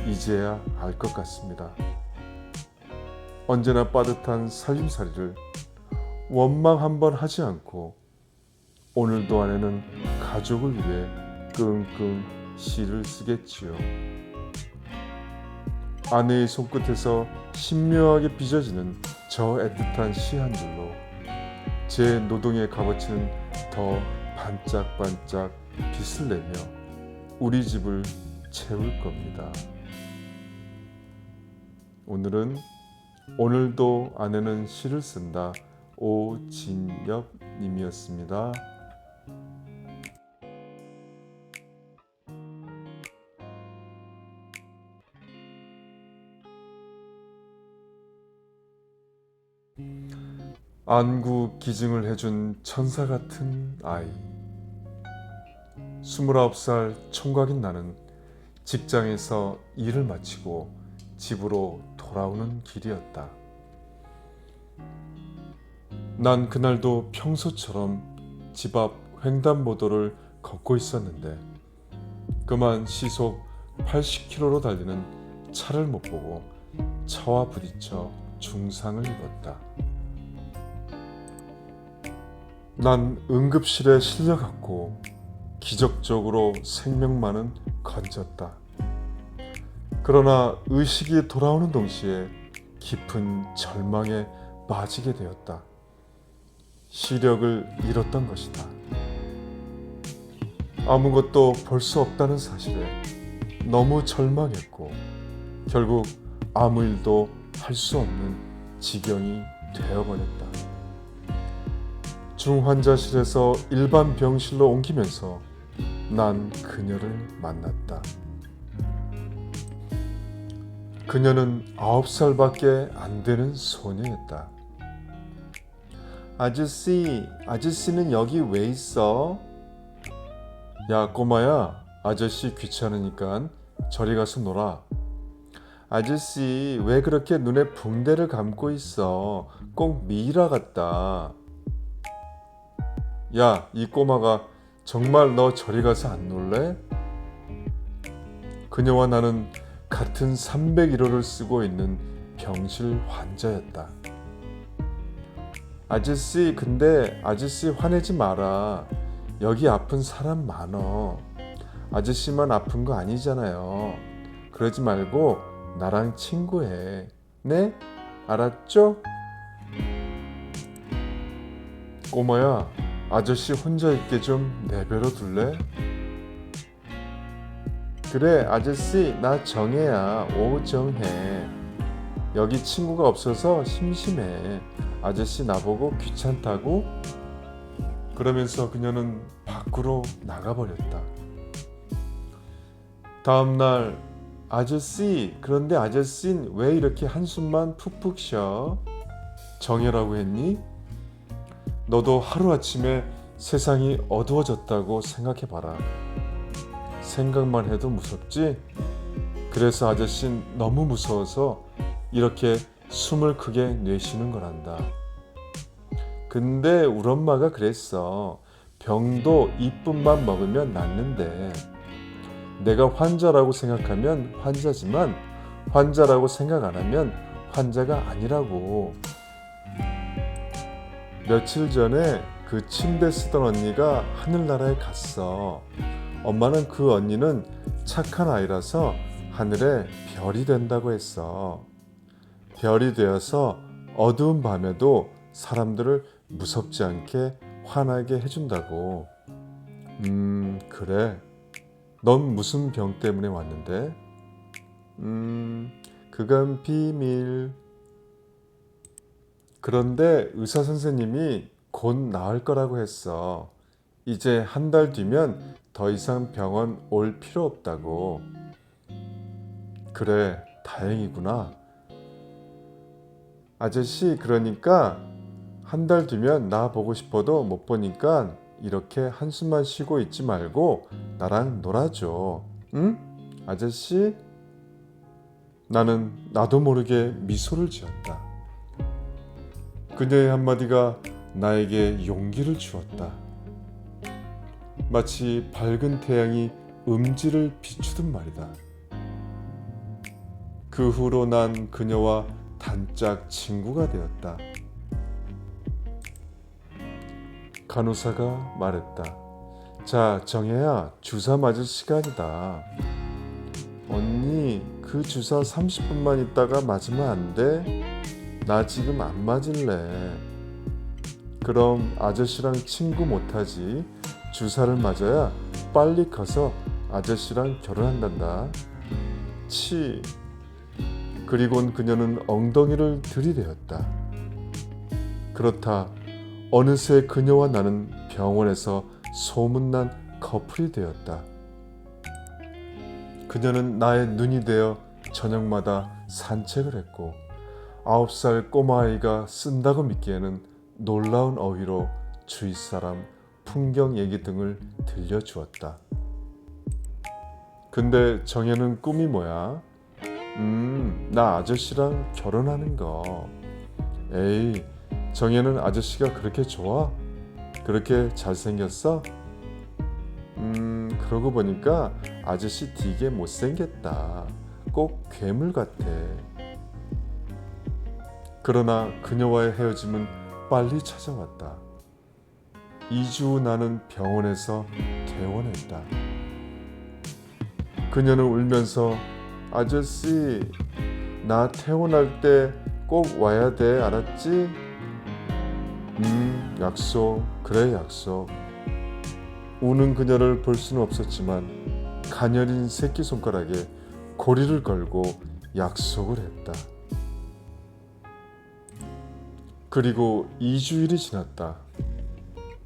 이제야 알 것 같습니다. 언제나 빠듯한 살림살이를 원망 한번 하지 않고 오늘도 아내는 가족을 위해 끙끙 시를 쓰겠지요. 아내의 손끝에서 신묘하게 빚어지는 저 애틋한 시 한 줄로 제 노동의 값어치는 더 반짝반짝 빛을 내며 우리 집을 채울 겁니다. 오늘은 오늘도 아내는 시를 쓴다. 오진엽 님이었습니다. 안구 기증을 해준 천사 같은 아이. 29살 총각인 나는 직장에서 일을 마치고 집으로 돌아오는 길이었다. 난 그날도 평소처럼 집 앞 횡단보도를 걷고 있었는데 그만 시속 80km로 달리는 차를 못 보고 차와 부딪혀 중상을 입었다. 난 응급실에 실려갔고 기적적으로 생명만은 건졌다. 그러나 의식이 돌아오는 동시에 깊은 절망에 빠지게 되었다. 시력을 잃었던 것이다. 아무것도 볼 수 없다는 사실에 너무 절망했고 결국 아무 일도 할 수 없는 지경이 되어버렸다. 중환자실에서 일반 병실로 옮기면서 난 그녀를 만났다. 그녀는 9살밖에 안 되는 소녀였다. 아저씨는 여기 왜 있어? 야 꼬마야, 아저씨 귀찮으니까 저리 가서 놀아. 아저씨, 왜 그렇게 눈에 붕대를 감고 있어? 꼭 미이라 같다. 야, 이 꼬마가 정말 너 저리 가서 안 놀래? 그녀와 나는 같은 301호를 쓰고 있는 병실 환자였다. 아저씨, 근데 아저씨 화내지 마라. 여기 아픈 사람 많어. 아저씨만 아픈 거 아니잖아요. 그러지 말고 나랑 친구해. 네? 알았죠? 꼬마야, 아저씨 혼자 있게 좀 내버려 둘래? 그래, 아저씨, 나 정혜야. 오정혜. 여기 친구가 없어서 심심해. 아저씨 나보고 귀찮다고? 그러면서 그녀는 밖으로 나가버렸다. 다음날, 아저씨, 그런데 아저씨는 왜 이렇게 한숨만 푹푹 쉬어? 정혜라고 했니? 너도 하루아침에 세상이 어두워졌다고 생각해봐라. 생각만 해도 무섭지? 그래서 아저씨는 너무 무서워서 이렇게 숨을 크게 내쉬는 거란다. 근데 우리 엄마가 그랬어. 병도 이쁨만 먹으면 낫는데 내가 환자라고 생각하면 환자지만 환자라고 생각 안 하면 환자가 아니라고. 며칠 전에 그 침대 쓰던 언니가 하늘나라에 갔어. 엄마는 그 언니는 착한 아이라서 하늘에 별이 된다고 했어. 별이 되어서 어두운 밤에도 사람들을 무섭지 않게 환하게 해준다고. 그래. 넌 무슨 병 때문에 왔는데? 그건 비밀. 그런데 의사 선생님이 곧 나을 거라고 했어. 이제 한 달 뒤면 더 이상 병원 올 필요 없다고. 그래, 다행이구나. 아저씨, 그러니까 한 달 뒤면 나 보고 싶어도 못 보니까 이렇게 한숨만 쉬고 있지 말고 나랑 놀아줘. 응? 아저씨? 나는 나도 모르게 미소를 지었다. 그녀의 한마디가 나에게 용기를 주었다. 마치 밝은 태양이 음지를 비추듯 말이다. 그 후로 난 그녀와 단짝 친구가 되었다. 간호사가 말했다. 자, 정혜야, 주사 맞을 시간이다. 언니, 그 주사 30분만 있다가 맞으면 안 돼? 나 지금 안 맞을래. 그럼 아저씨랑 친구 못하지. 주사를 맞아야 빨리 커서 아저씨랑 결혼한단다. 치. 그리곤 그녀는 엉덩이를 들이대었다. 그렇다. 어느새 그녀와 나는 병원에서 소문난 커플이 되었다. 그녀는 나의 눈이 되어 저녁마다 산책을 했고 9살 꼬마아이가 쓴다고 믿기에는 놀라운 어휘로 주위 사람, 풍경 얘기 등을 들려주었다. 근데 정혜는 꿈이 뭐야? 나 아저씨랑 결혼하는 거. 에이, 정혜는 아저씨가 그렇게 좋아? 그렇게 잘생겼어? 그러고 보니까 아저씨 되게 못생겼다. 꼭 괴물 같아. 그러나 그녀와의 헤어짐은 빨리 찾아왔다. 2주 후 나는 병원에서 퇴원했다. 그녀는 울면서 아저씨, 나 퇴원할 때 꼭 와야 돼, 알았지? 약속. 그래, 약속. 우는 그녀를 볼 수는 없었지만 가녀린 새끼손가락에 고리를 걸고 약속을 했다. 그리고 2주일이 지났다.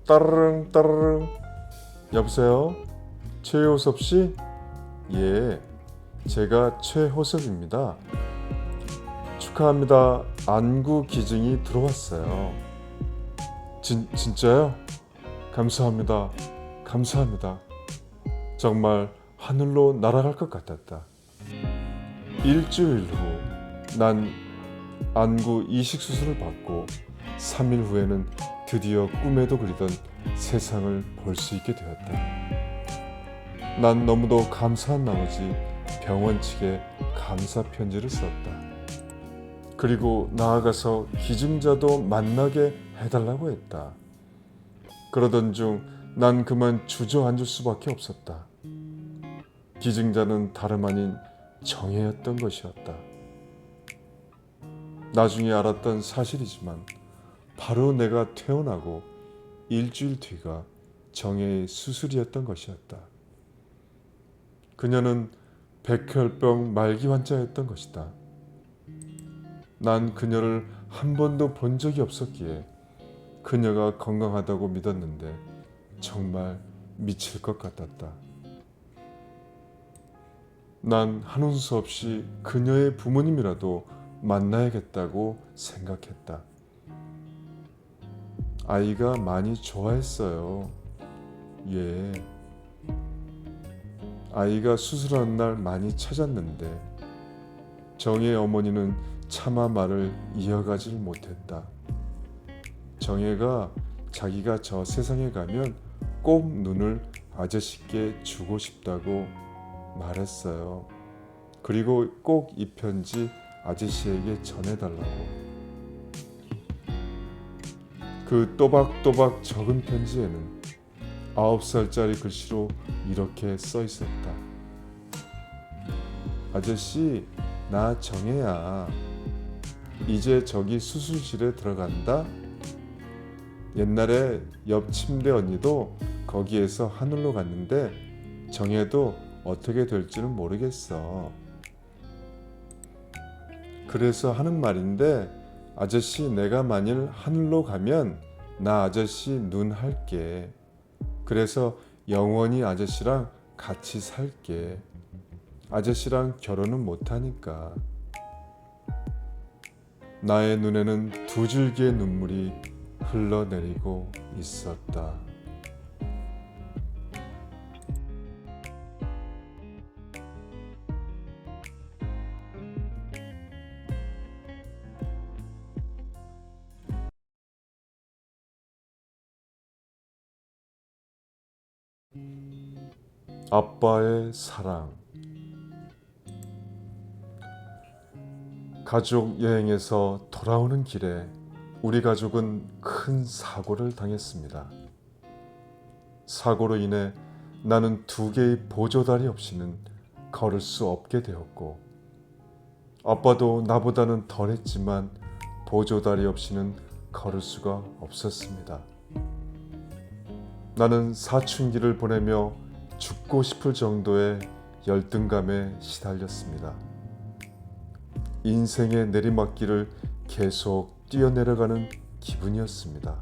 따르릉 따르릉. 여보세요? 최호섭 씨? 예, 제가 최호섭입니다. 축하합니다. 안구 기증이 들어왔어요. 진짜요? 감사합니다. 감사합니다. 정말 하늘로 날아갈 것 같았다. 일주일 후 난 안구 이식 수술을 받고 3일 후에는 드디어 꿈에도 그리던 세상을 볼 수 있게 되었다. 난 너무도 감사한 나머지 병원 측에 감사 편지를 썼다. 그리고 나아가서 기증자도 만나게 해달라고 했다. 그러던 중 난 그만 주저앉을 수밖에 없었다. 기증자는 다름 아닌 정혜였던 것이었다. 나중에 알았던 사실이지만 바로 내가 퇴원하고 일주일 뒤가 정혜의 수술이었던 것이었다. 그녀는 백혈병 말기 환자였던 것이다. 난 그녀를 한 번도 본 적이 없었기에 그녀가 건강하다고 믿었는데 정말 미칠 것 같았다. 난 하는 수 없이 그녀의 부모님이라도 만나야겠다고 생각했다. 아이가 많이 좋아했어요. 예. 아이가 수술하는 날 많이 찾았는데 정혜의 어머니는 차마 말을 이어가질 못했다. 정혜가 자기가 저 세상에 가면 꼭 눈을 아저씨께 주고 싶다고 말했어요. 그리고 꼭 이 편지 아저씨에게 전해달라고. 그 또박또박 적은 편지에는 9살짜리 글씨로 이렇게 써 있었다. 아저씨, 나 정혜야. 이제 저기 수술실에 들어간다. 옛날에 옆 침대 언니도 거기에서 하늘로 갔는데 정혜도 어떻게 될지는 모르겠어. 그래서 하는 말인데 아저씨, 내가 만일 하늘로 가면 나 아저씨 눈 할게. 그래서 영원히 아저씨랑 같이 살게. 아저씨랑 결혼은 못하니까. 나의 눈에는 두 줄기의 눈물이 흘러내리고 있었다. 아빠의 사랑. 가족 여행에서 돌아오는 길에 우리 가족은 큰 사고를 당했습니다. 사고로 인해 나는 2개의 보조다리 없이는 걸을 수 없게 되었고, 아빠도 나보다는 덜했지만 보조다리 없이는 걸을 수가 없었습니다. 나는 사춘기를 보내며 죽고 싶을 정도의 열등감에 시달렸습니다. 인생의 내리막길을 계속 뛰어내려가는 기분이었습니다.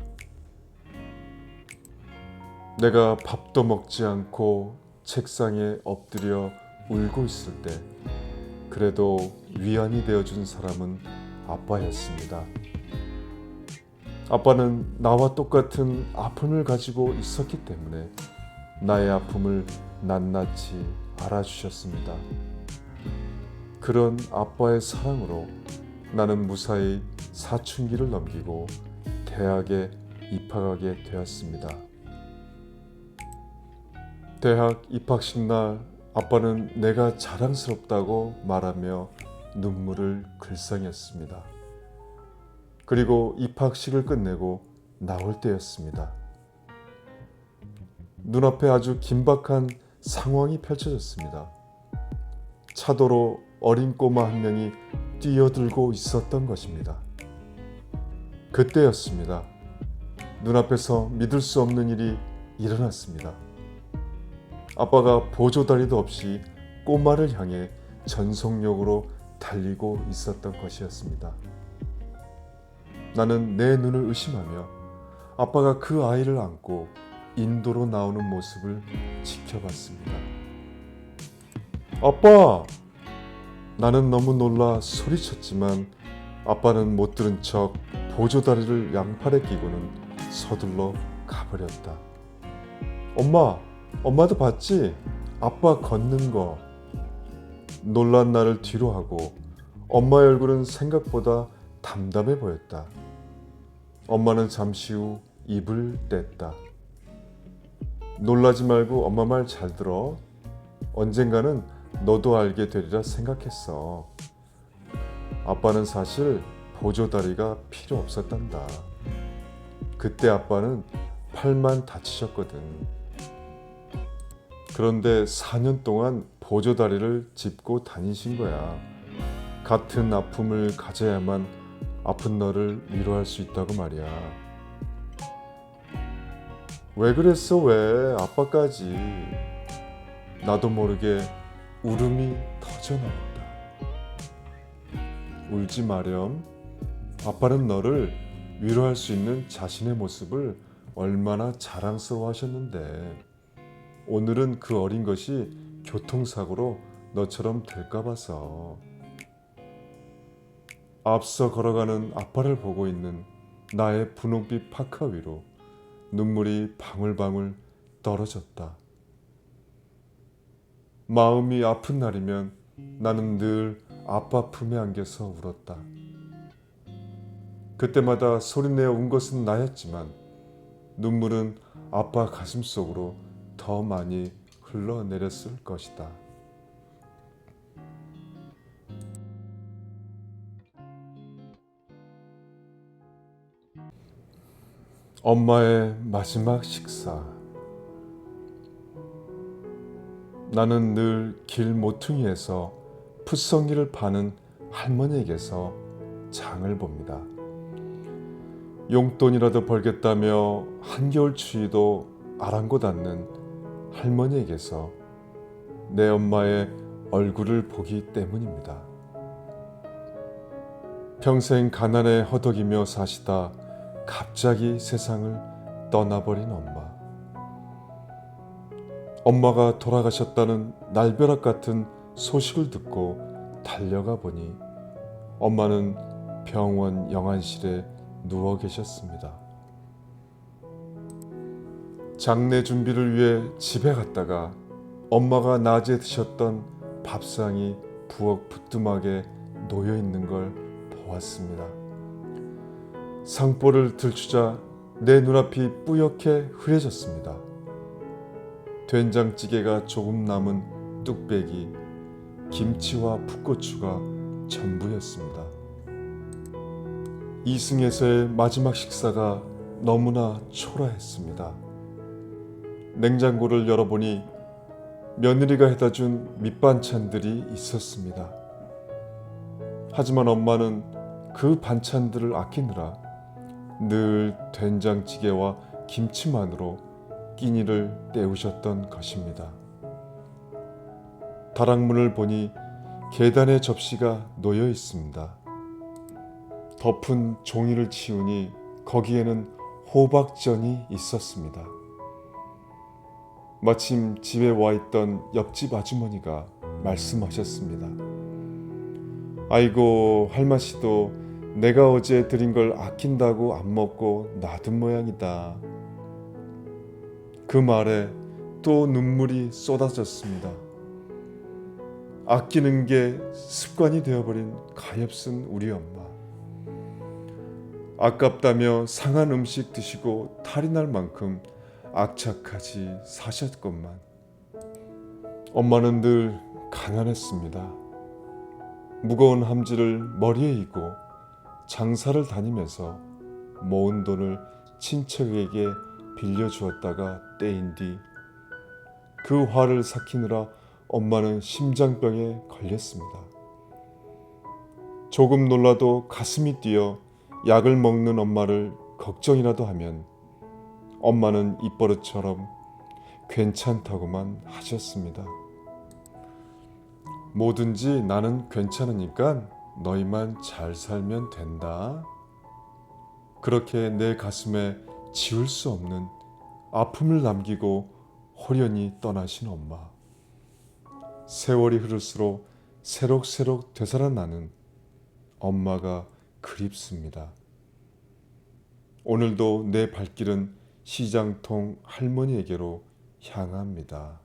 내가 밥도 먹지 않고 책상에 엎드려 울고 있을 때 그래도 위안이 되어준 사람은 아빠였습니다. 아빠는 나와 똑같은 아픔을 가지고 있었기 때문에 나의 아픔을 낱낱이 알아주셨습니다. 그런 아빠의 사랑으로 나는 무사히 사춘기를 넘기고 대학에 입학하게 되었습니다. 대학 입학식 날 아빠는 내가 자랑스럽다고 말하며 눈물을 글썽였습니다. 그리고 입학식을 끝내고 나올 때였습니다. 눈앞에 아주 긴박한 상황이 펼쳐졌습니다. 차도로 어린 꼬마 한 명이 뛰어들고 있었던 것입니다. 그때였습니다. 눈앞에서 믿을 수 없는 일이 일어났습니다. 아빠가 보조다리도 없이 꼬마를 향해 전속력으로 달리고 있었던 것이었습니다. 나는 내 눈을 의심하며 아빠가 그 아이를 안고 인도로 나오는 모습을 지켜봤습니다. 아빠! 나는 너무 놀라 소리쳤지만 아빠는 못 들은 척 보조다리를 양팔에 끼고는 서둘러 가버렸다. 엄마도 봤지? 아빠 걷는 거. 놀란 나를 뒤로 하고 엄마의 얼굴은 생각보다 담담해 보였다. 엄마는 잠시 후 입을 뗐다. 놀라지 말고 엄마 말 잘 들어. 언젠가는 너도 알게 되리라 생각했어. 아빠는 사실 보조다리가 필요 없었단다. 그때 아빠는 팔만 다치셨거든. 그런데 4년 동안 보조다리를 짚고 다니신 거야. 같은 아픔을 가져야만 아픈 너를 위로할 수 있다고 말이야. 왜 그랬어 왜 아빠까지. 나도 모르게 울음이 터져나왔다. 울지 마렴. 아빠는 너를 위로할 수 있는 자신의 모습을 얼마나 자랑스러워 하셨는데 오늘은 그 어린 것이 교통사고로 너처럼 될까 봐서. 앞서 걸어가는 아빠를 보고 있는 나의 분홍빛 파카 위로 눈물이 방울방울 떨어졌다. 마음이 아픈 날이면 나는 늘 아빠 품에 안겨서 울었다. 그때마다 소리내어 운 것은 나였지만 눈물은 아빠 가슴 속으로 더 많이 흘러내렸을 것이다. 엄마의 마지막 식사. 나는 늘 길 모퉁이에서 풋성이를 파는 할머니에게서 장을 봅니다. 용돈이라도 벌겠다며 한겨울 추위도 아랑곳 않는 할머니에게서 내 엄마의 얼굴을 보기 때문입니다. 평생 가난에 허덕이며 사시다 갑자기 세상을 떠나버린 엄마. 엄마가 돌아가셨다는 날벼락 같은 소식을 듣고 달려가 보니 엄마는 병원 영안실에 누워 계셨습니다. 장례 준비를 위해 집에 갔다가 엄마가 낮에 드셨던 밥상이 부엌 부뚜막에 놓여 있는 걸 보았습니다. 상보를 들추자 내 눈앞이 뿌옇게 흐려졌습니다. 된장찌개가 조금 남은 뚝배기, 김치와 풋고추가 전부였습니다. 이승에서의 마지막 식사가 너무나 초라했습니다. 냉장고를 열어보니 며느리가 해다준 밑반찬들이 있었습니다. 하지만 엄마는 그 반찬들을 아끼느라 늘 된장찌개와 김치만으로 끼니를 때우셨던 것입니다. 다락문을 보니 계단에 접시가 놓여 있습니다. 덮은 종이를 치우니 거기에는 호박전이 있었습니다. 마침 집에 와 있던 옆집 아주머니가 말씀하셨습니다. 아이고 할마씨도 내가 어제 드린 걸 아낀다고 안 먹고 놔둔 모양이다. 그 말에 또 눈물이 쏟아졌습니다. 아끼는 게 습관이 되어버린 가엾은 우리 엄마. 아깝다며 상한 음식 드시고 탈이 날 만큼 악착같이 사셨건만 엄마는 늘 가난했습니다. 무거운 함지를 머리에 이고 장사를 다니면서 모은 돈을 친척에게 빌려주었다가 떼인 뒤 그 화를 삭히느라 엄마는 심장병에 걸렸습니다. 조금 놀라도 가슴이 뛰어 약을 먹는 엄마를 걱정이라도 하면 엄마는 입버릇처럼 괜찮다고만 하셨습니다. 뭐든지 나는 괜찮으니까 너희만 잘 살면 된다. 그렇게 내 가슴에 지울 수 없는 아픔을 남기고 호련히 떠나신 엄마. 세월이 흐를수록 새록새록 되살아나는 엄마가 그립습니다. 오늘도 내 발길은 시장통 할머니에게로 향합니다.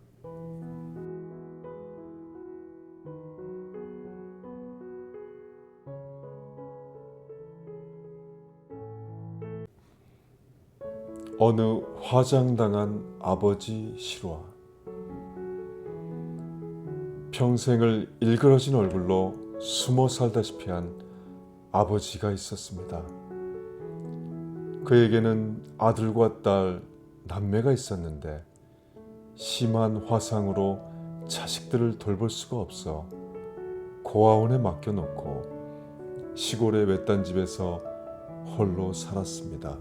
어느 화장당한 아버지 실화. 평생을 일그러진 얼굴로 숨어 살다시피 한 아버지가 있었습니다. 그에게는 아들과 딸, 남매가 있었는데 심한 화상으로 자식들을 돌볼 수가 없어 고아원에 맡겨놓고 시골의 외딴 집에서 홀로 살았습니다.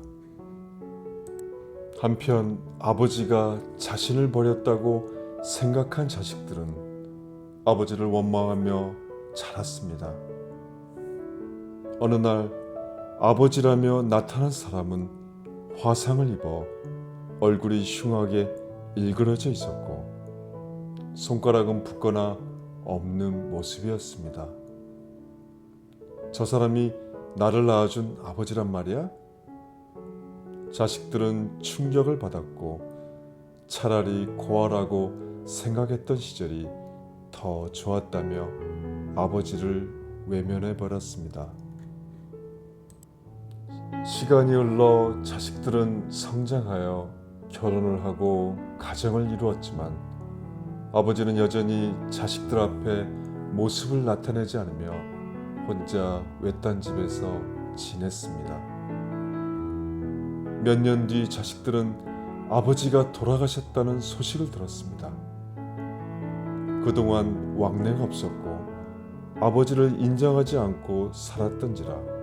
한편 아버지가 자신을 버렸다고 생각한 자식들은 아버지를 원망하며 자랐습니다. 어느 날 아버지라며 나타난 사람은 화상을 입어 얼굴이 흉하게 일그러져 있었고 손가락은 붓거나 없는 모습이었습니다. 저 사람이 나를 낳아준 아버지란 말이야? 자식들은 충격을 받았고 차라리 고아라고 생각했던 시절이 더 좋았다며 아버지를 외면해 버렸습니다. 시간이 흘러 자식들은 성장하여 결혼을 하고 가정을 이루었지만 아버지는 여전히 자식들 앞에 모습을 나타내지 않으며 혼자 외딴 집에서 지냈습니다. 몇 년 뒤 자식들은 아버지가 돌아가셨다는 소식을 들었습니다. 그동안 왕래가 없었고 아버지를 인정하지 않고 살았던지라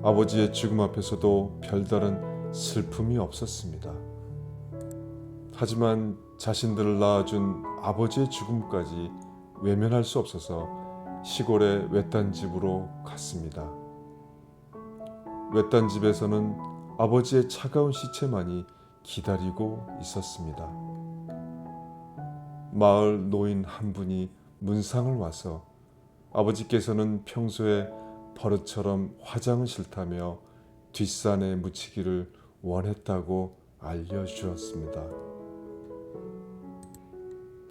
아버지의 죽음 앞에서도 별다른 슬픔이 없었습니다. 하지만 자신들을 낳아준 아버지의 죽음까지 외면할 수 없어서 시골의 외딴 집으로 갔습니다. 외딴 집에서는 아버지의 차가운 시체만이 기다리고 있었습니다. 마을 노인 한 분이 문상을 와서 아버지께서는 평소에 버릇처럼 화장은 싫다며 뒷산에 묻히기를 원했다고 알려주었습니다.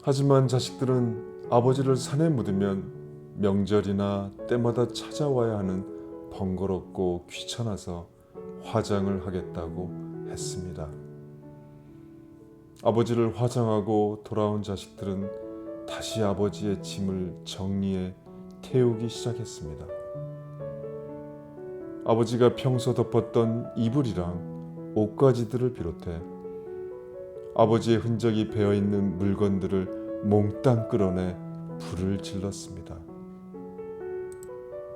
하지만 자식들은 아버지를 산에 묻으면 명절이나 때마다 찾아와야 하는 번거롭고 귀찮아서 화장을 하겠다고 했습니다. 아버지를 화장하고 돌아온 자식들은 다시 아버지의 짐을 정리해 태우기 시작했습니다. 아버지가 평소 덮었던 이불이랑 옷가지들을 비롯해 아버지의 흔적이 배어있는 물건들을 몽땅 끌어내 불을 질렀습니다.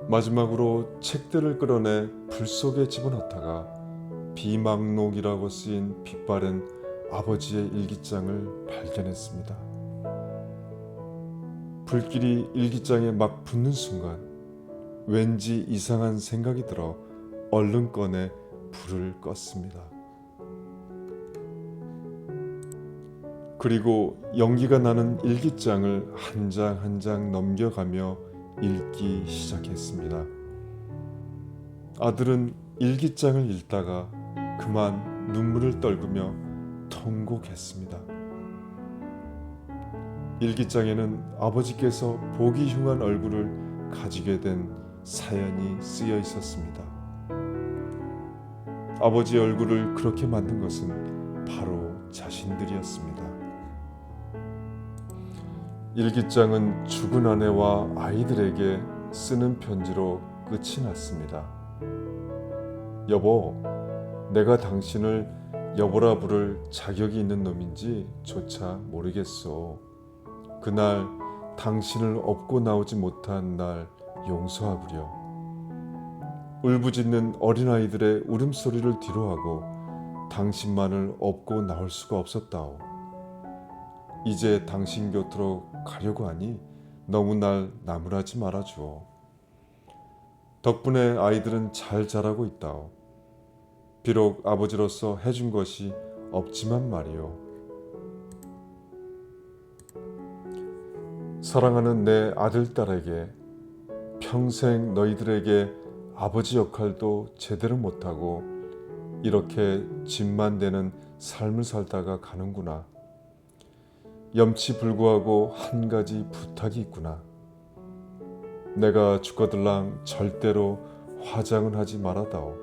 마지막으로 책들을 끌어내 불 속에 집어넣다가 비망록이라고 쓰인 빛바랜 아버지의 일기장을 발견했습니다. 불길이 일기장에 막 붙는 순간 왠지 이상한 생각이 들어 얼른 꺼내 불을 껐습니다. 그리고 연기가 나는 일기장을 한 장 한 장 넘겨가며 읽기 시작했습니다. 아들은 일기장을 읽다가 그만 눈물을 떨구며 통곡했습니다. 일기장에는 아버지께서 보기 흉한 얼굴을 가지게 된 사연이 쓰여 있었습니다. 아버지 얼굴을 그렇게 만든 것은 바로 자신들이었습니다. 일기장은 죽은 아내와 아이들에게 쓰는 편지로 끝이 났습니다. 여보, 내가 당신을 여보라 부를 자격이 있는 놈인지 조차 모르겠소. 그날 당신을 업고 나오지 못한 날 용서하구려. 울부짖는 어린아이들의 울음소리를 뒤로하고 당신만을 업고 나올 수가 없었다오. 이제 당신 곁으로 가려고 하니 너무 날 나무라지 말아주오. 덕분에 아이들은 잘 자라고 있다오. 비록 아버지로서 해준 것이 없지만 말이오. 사랑하는 내 아들, 딸에게 평생 너희들에게 아버지 역할도 제대로 못하고 이렇게 짐만 되는 삶을 살다가 가는구나. 염치불구하고 한 가지 부탁이 있구나. 내가 죽거들랑 절대로 화장은 하지 말아다오.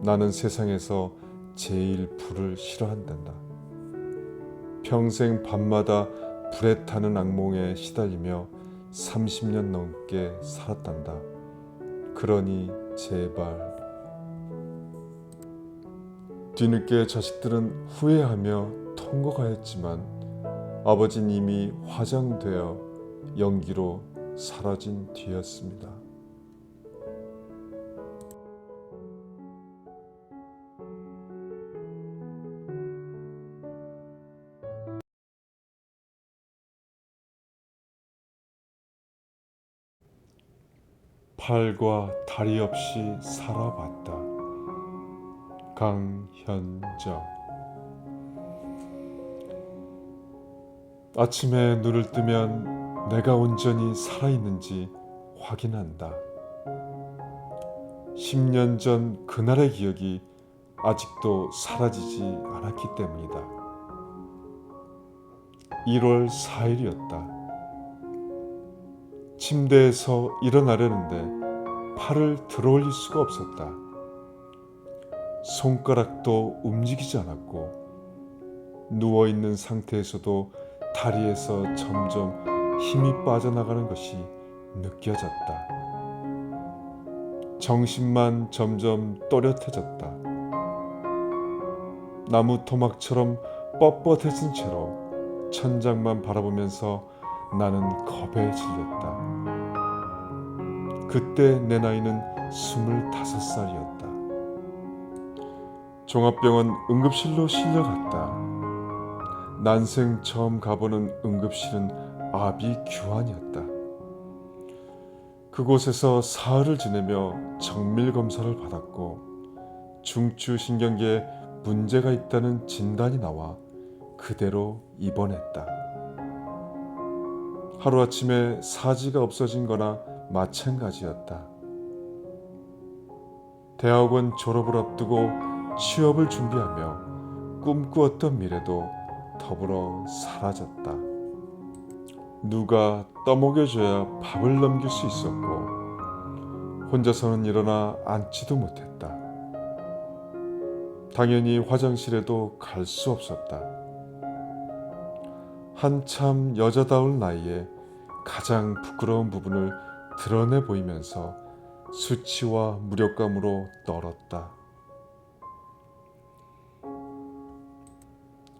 나는 세상에서 제일 불을 싫어한단다. 평생 밤마다 불에 타는 악몽에 시달리며 30년 넘게 살았단다. 그러니 제발. 뒤늦게 자식들은 후회하며 통곡하였지만 아버지는 이미 화장되어 연기로 사라진 뒤였습니다. 팔과 다리 없이 살아봤다. 강현정. 아침에 눈을 뜨면 내가 온전히 살아있는지 확인한다. 10년 전 그날의 기억이 아직도 사라지지 않았기 때문이다. 1월 4일이었다. 침대에서 일어나려는데 팔을 들어올릴 수가 없었다. 손가락도 움직이지 않았고 누워있는 상태에서도 다리에서 점점 힘이 빠져나가는 것이 느껴졌다. 정신만 점점 또렷해졌다. 나무 토막처럼 뻣뻣해진 채로 천장만 바라보면서 나는 겁에 질렸다. 그때 내 나이는 25살이었다. 종합병원 응급실로 실려갔다. 난생 처음 가보는 응급실은 아비규환이었다. 그곳에서 사흘을 지내며 정밀검사를 받았고 중추신경계에 문제가 있다는 진단이 나와 그대로 입원했다. 하루아침에 사지가 없어진 거나 마찬가지였다. 대학원 졸업을 앞두고 취업을 준비하며 꿈꾸었던 미래도 더불어 사라졌다. 누가 떠먹여줘야 밥을 넘길 수 있었고 혼자서는 일어나 앉지도 못했다. 당연히 화장실에도 갈 수 없었다. 한참 여자다울 나이에 가장 부끄러운 부분을 드러내 보이면서 수치와 무력감으로 떨었다.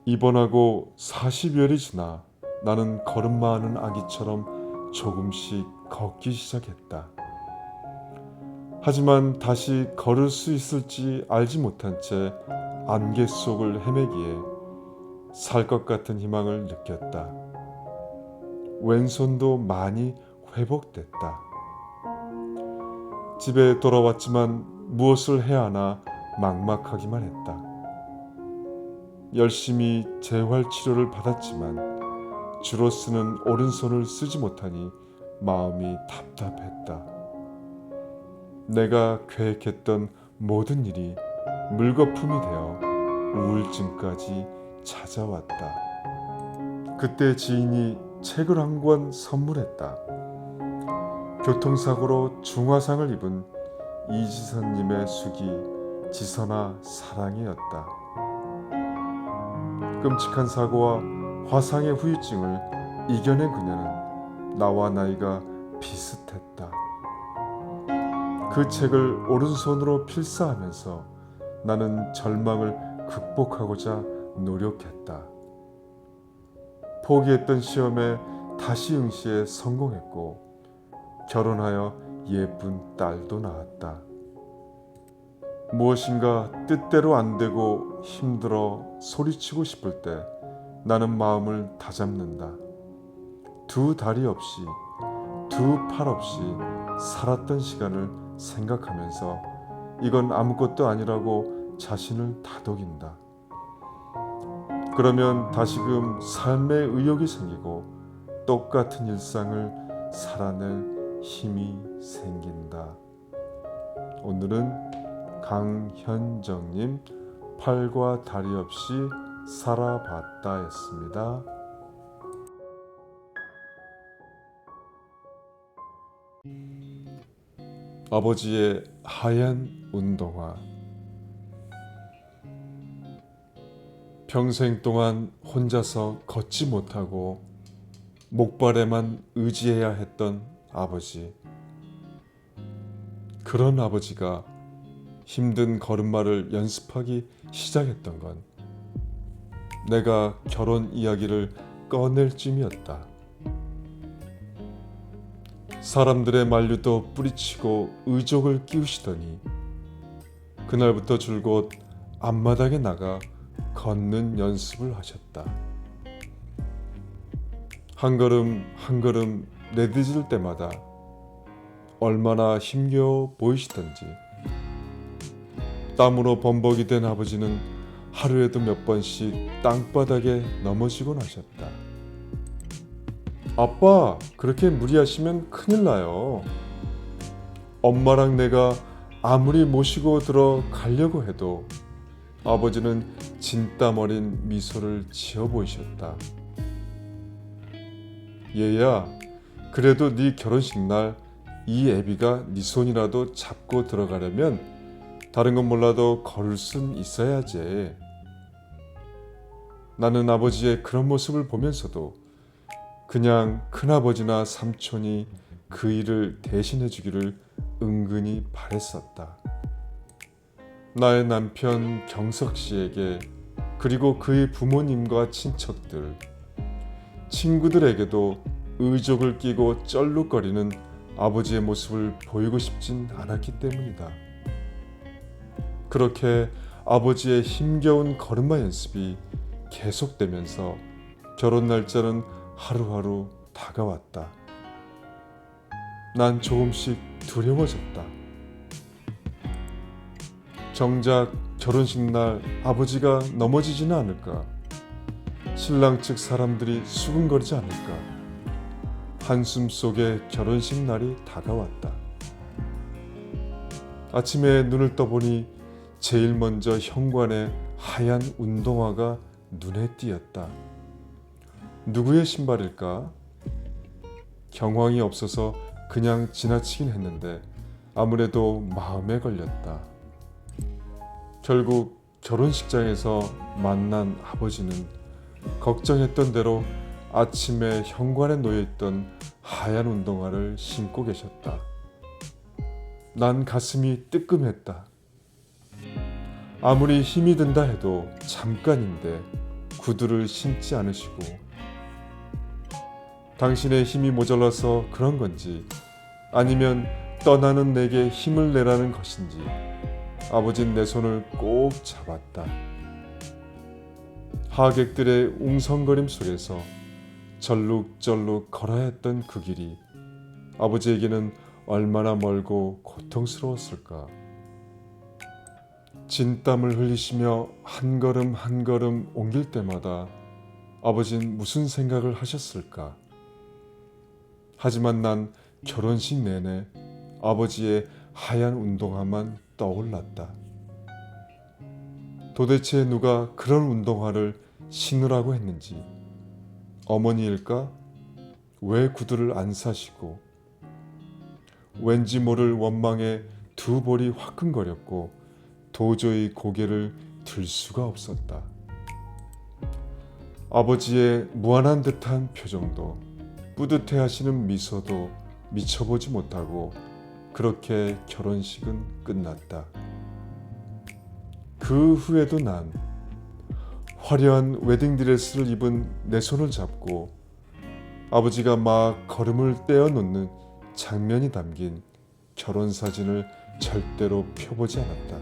입원하고 40여일이 지나 나는 걸음마 하는 아기처럼 조금씩 걷기 시작했다. 하지만 다시 걸을 수 있을지 알지 못한 채 안개 속을 헤매기에 살 것 같은 희망을 느꼈다. 왼손도 많이 회복됐다. 집에 돌아왔지만 무엇을 해야 하나 막막하기만 했다. 열심히 재활치료를 받았지만 주로 쓰는 오른손을 쓰지 못하니 마음이 답답했다. 내가 계획했던 모든 일이 물거품이 되어 우울증까지 찾아왔다. 그때 지인이 책을 한 권 선물했다. 교통사고로 중화상을 입은 이지선님의 수기 지선아 사랑해였다. 끔찍한 사고와 화상의 후유증을 이겨낸 그녀는 나와 나이가 비슷했다. 그 책을 오른손으로 필사하면서 나는 절망을 극복하고자 노력했다. 포기했던 시험에 다시 응시에 성공했고 결혼하여 예쁜 딸도 낳았다. 무엇인가 뜻대로 안 되고 힘들어 소리치고 싶을 때 나는 마음을 다잡는다. 두 다리 없이, 두 팔 없이 살았던 시간을 생각하면서 이건 아무것도 아니라고 자신을 다독인다. 그러면 다시금 삶의 의욕이 생기고 똑같은 일상을 살아낼 힘이 생긴다. 오늘은 강현정님 팔과 다리 없이 살아봤다 였습니다. 아버지의 하얀 운동화. 평생 동안 혼자서 걷지 못하고 목발에만 의지해야 했던 아버지. 그런 아버지가 힘든 걸음마를 연습하기 시작했던 건 내가 결혼 이야기를 꺼낼 쯤이었다. 사람들의 만류도 뿌리치고 의족을 끼우시더니 그날부터 줄곧 앞마당에 나가 걷는 연습을 하셨다. 한 걸음 한 걸음 내딛을 때마다 얼마나 힘겨워 보이시던지. 땀으로 범벅이 된 아버지는 하루에도 몇 번씩 땅바닥에 넘어지곤 하셨다. 아빠, 그렇게 무리하시면 큰일 나요. 엄마랑 내가 아무리 모시고 들어가려고 해도 아버지는 진땀 어린 미소를 지어 보이셨다. 얘야, 그래도 네 결혼식 날 이 애비가 네 손이라도 잡고 들어가려면 다른 건 몰라도 걸을 순 있어야지. 나는 아버지의 그런 모습을 보면서도 그냥 큰아버지나 삼촌이 그 일을 대신해 주기를 은근히 바랬었다. 나의 남편 경석 씨에게, 그리고 그의 부모님과 친척들, 친구들에게도 의족을 끼고 쩔룩거리는 아버지의 모습을 보이고 싶진 않았기 때문이다. 그렇게 아버지의 힘겨운 걸음마 연습이 계속되면서 결혼 날짜는 하루하루 다가왔다. 난 조금씩 두려워졌다. 정작 결혼식 날 아버지가 넘어지지는 않을까? 신랑 측 사람들이 수군거리지 않을까? 한숨 속에 결혼식 날이 다가왔다. 아침에 눈을 떠보니 제일 먼저 현관에 하얀 운동화가 눈에 띄었다. 누구의 신발일까? 경황이 없어서 그냥 지나치긴 했는데 아무래도 마음에 걸렸다. 결국 결혼식장에서 만난 아버지는 걱정했던 대로 아침에 현관에 놓여있던 하얀 운동화를 신고 계셨다. 난 가슴이 뜨끔했다. 아무리 힘이 든다 해도 잠깐인데 구두를 신지 않으시고, 당신의 힘이 모자라서 그런 건지 아니면 떠나는 내게 힘을 내라는 것인지 아버진 내 손을 꼭 잡았다. 하객들의 웅성거림 속에서 절룩절룩 걸어야 했던 그 길이 아버지에게는 얼마나 멀고 고통스러웠을까. 진땀을 흘리시며 한 걸음 한 걸음 옮길 때마다 아버진 무슨 생각을 하셨을까. 하지만 난 결혼식 내내 아버지의 하얀 운동화만 떠올랐다. 도대체 누가 그런 운동화를 신으라고 했는지. 어머니일까? 왜 구두를 안 사시고. 왠지 모를 원망에 두 볼이 화끈거렸고 도저히 고개를 들 수가 없었다. 아버지의 무한한 듯한 표정도 뿌듯해하시는 미소도 미쳐보지 못하고 그렇게 결혼식은 끝났다. 그 후에도 난 화려한 웨딩드레스를 입은 내 손을 잡고 아버지가 막 걸음을 떼어놓는 장면이 담긴 결혼사진을 절대로 펴보지 않았다.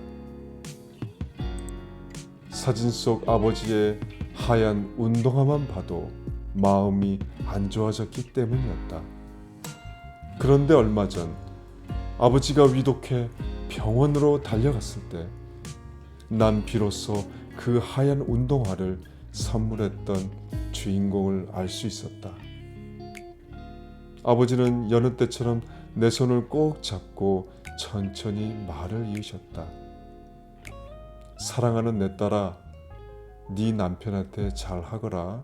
사진 속 아버지의 하얀 운동화만 봐도 마음이 안 좋아졌기 때문이었다. 그런데 얼마 전 아버지가 위독해 병원으로 달려갔을 때 난 비로소 그 하얀 운동화를 선물했던 주인공을 알 수 있었다. 아버지는 여느 때처럼 내 손을 꼭 잡고 천천히 말을 이으셨다. 사랑하는 내 딸아, 네 남편한테 잘하거라.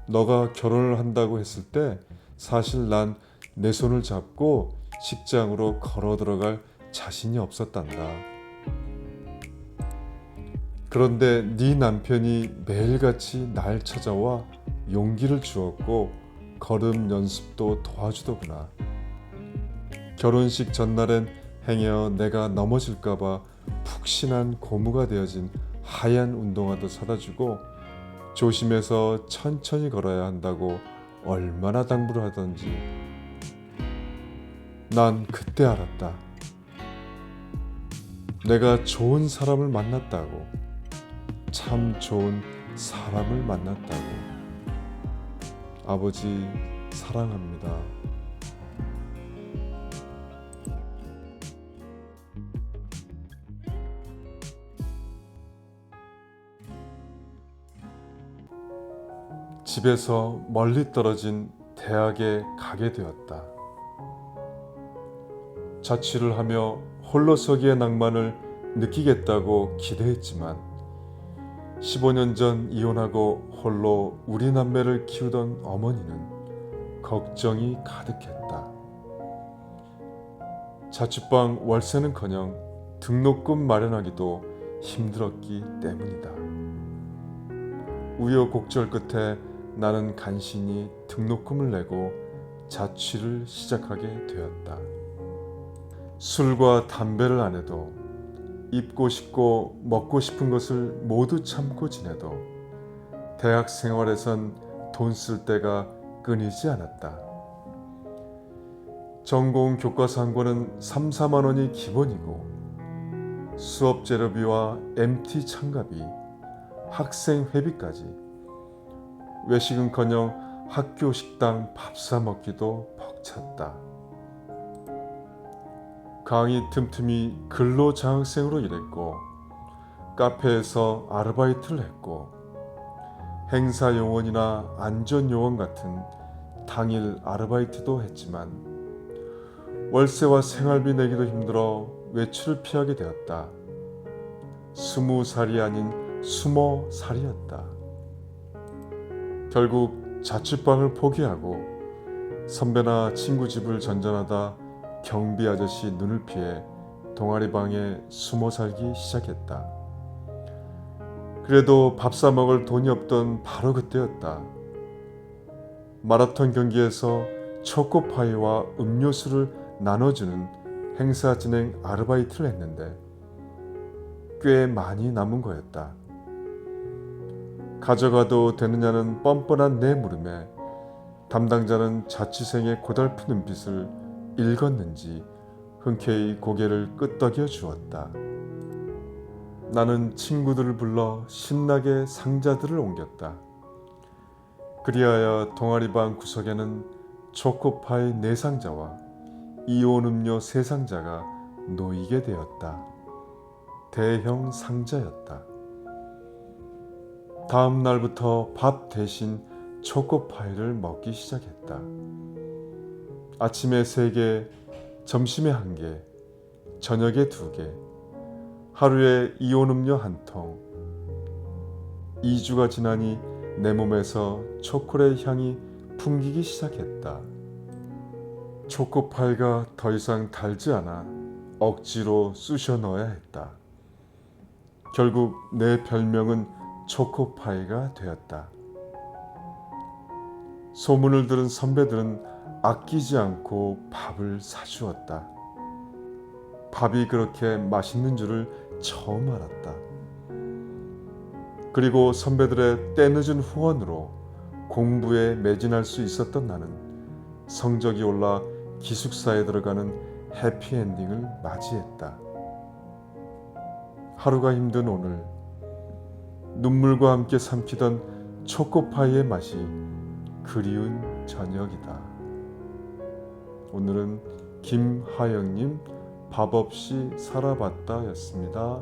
너가 결혼을 한다고 했을 때 사실 난 내 손을 잡고 식장으로 걸어 들어갈 자신이 없었단다. 그런데 네 남편이 매일같이 날 찾아와 용기를 주었고 걸음 연습도 도와주더구나. 결혼식 전날엔 행여 내가 넘어질까봐 푹신한 고무가 되어진 하얀 운동화도 사다 주고 조심해서 천천히 걸어야 한다고 얼마나 당부를 하던지. 난 그때 알았다. 내가 좋은 사람을 만났다고. 참 좋은 사람을 만났다고. 아버지 사랑합니다. 집에서 멀리 떨어진 대학에 가게 되었다. 자취를 하며 홀로서기의 낭만을 느끼겠다고 기대했지만 15년 전 이혼하고 홀로 우리 남매를 키우던 어머니는 걱정이 가득했다. 자취방 월세는커녕 등록금 마련하기도 힘들었기 때문이다. 우여곡절 끝에 나는 간신히 등록금을 내고 자취를 시작하게 되었다. 술과 담배를 안 해도 입고 싶고 먹고 싶은 것을 모두 참고 지내도 대학 생활에선 돈 쓸 때가 끊이지 않았다. 전공 교과서 한 권은 3, 4만 원이 기본이고 수업 재료비와 MT 참가비, 학생 회비까지 외식은커녕 학교 식당 밥 사 먹기도 벅찼다. 강의 틈틈이 근로장학생으로 일했고 카페에서 아르바이트를 했고 행사요원이나 안전요원 같은 당일 아르바이트도 했지만 월세와 생활비 내기도 힘들어 외출을 피하게 되었다. 20살이 아닌 20살이었다. 결국 자취방을 포기하고 선배나 친구 집을 전전하다 경비 아저씨 눈을 피해 동아리방에 숨어 살기 시작했다. 그래도 밥 사 먹을 돈이 없던 바로 그때였다. 마라톤 경기에서 초코파이와 음료수를 나눠주는 행사 진행 아르바이트를 했는데 꽤 많이 남은 거였다. 가져가도 되느냐는 뻔뻔한 내 물음에 담당자는 자취생의 고달픈 눈빛을 읽었는지 흔쾌히 고개를 끄덕여 주었다. 나는 친구들을 불러 신나게 상자들을 옮겼다. 그리하여 동아리방 구석에는 초코파이 4상자와 이온 음료 3상자가 놓이게 되었다. 대형 상자였다. 다음 날부터 밥 대신 초코파이를 먹기 시작했다. 아침에 3개, 점심에 1개, 저녁에 2개, 하루에 이온 음료 1통. 2주가 지나니 내 몸에서 초콜릿 향이 풍기기 시작했다. 초코파이가 더 이상 달지 않아 억지로 쑤셔 넣어야 했다. 결국 내 별명은 초코파이가 되었다. 소문을 들은 선배들은 아끼지 않고 밥을 사주었다. 밥이 그렇게 맛있는 줄을 처음 알았다. 그리고 선배들의 때늦은 후원으로 공부에 매진할 수 있었던 나는 성적이 올라 기숙사에 들어가는 해피엔딩을 맞이했다. 하루가 힘든 오늘, 눈물과 함께 삼키던 초코파이의 맛이 그리운 저녁이다. 오늘은 김하영님 밥 없이 살아봤다 였습니다.